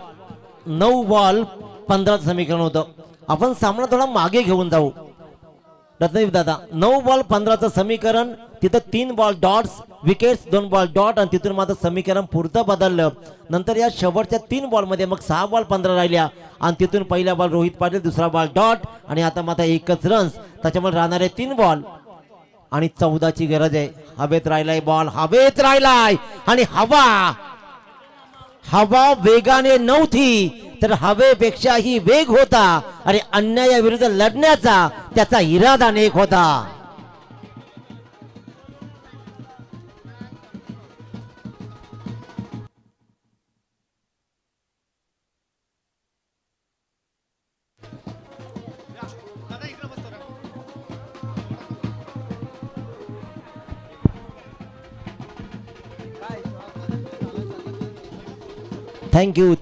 9 बॉल 15चं समीकरण होतं. आपण सामना थोडा मागे घेऊन जाऊ रत्नदीप दादा. 9 बॉल 15चं समीकरण, तिथं 3 ball dots, wickets 2 ball dot, आणि तिथून मात्र समीकरण पुरतं बदललं. नंतर या शेवटच्या 3 बॉलमध्ये मग 6 बॉल 15 राहिल्या, आणि तिथून पहिला बॉल रोहित पाटील, दुसरा बॉल डॉट, आणि आता मात्र एकच रन्स. त्याच्यामुळे राहणारे 3 बॉल आणि 14ची गरज आहे. हवेत राहिलाय बॉल, हवेत राहिलाय, आणि हवा वेगाने नव्हती तर हवेपेक्षाही वेग होता, आणि अन्यायाविरुद्ध लढण्याचा त्याचा इरादा नेक होता. थँक्यू.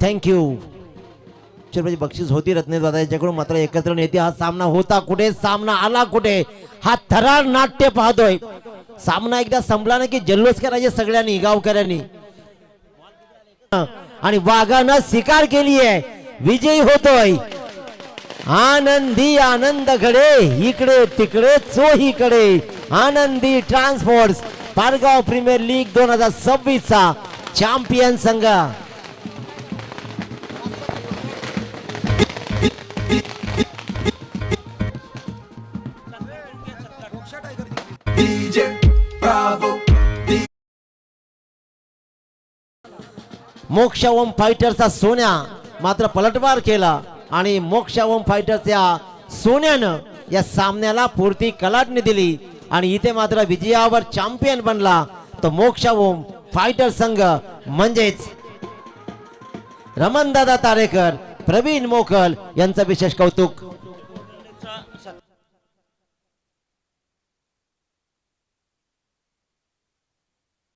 छत्रपती बक्षीस होती रत्नेश दादा याच्याकडून, मात्र एकत्र नेते. हा सामना होता कुठे, सामना आला कुठे, हा थरार नाट्य पाहतोय. सामना एकदा संपला ना की जल्लोष करायचे सगळ्यांनी, गावकऱ्यांनी, आणि वाघानं शिकार केली आहे. विजयी होतोय आनंदी आनंदकडे, इकडे तिकडे चोहीकडे. आनंदी ट्रान्सपोर्ट्स पारगाव प्रीमियर लीग 2026चा चॅम्पियन संघ. मोक्षावम फायटरचा सोन्या मात्र पलटवार केला, आणि मोक्षावम फायटरच्या सोन्यानं या सामन्याला पुरती कलाटणी दिली, आणि इथे मात्र विजयावर चॅम्पियन बनला तो मोक्षावम फायटर संघ, म्हणजेच रमणदादा तारेकर, प्रवीण मोकल यांचं विशेष कौतुक.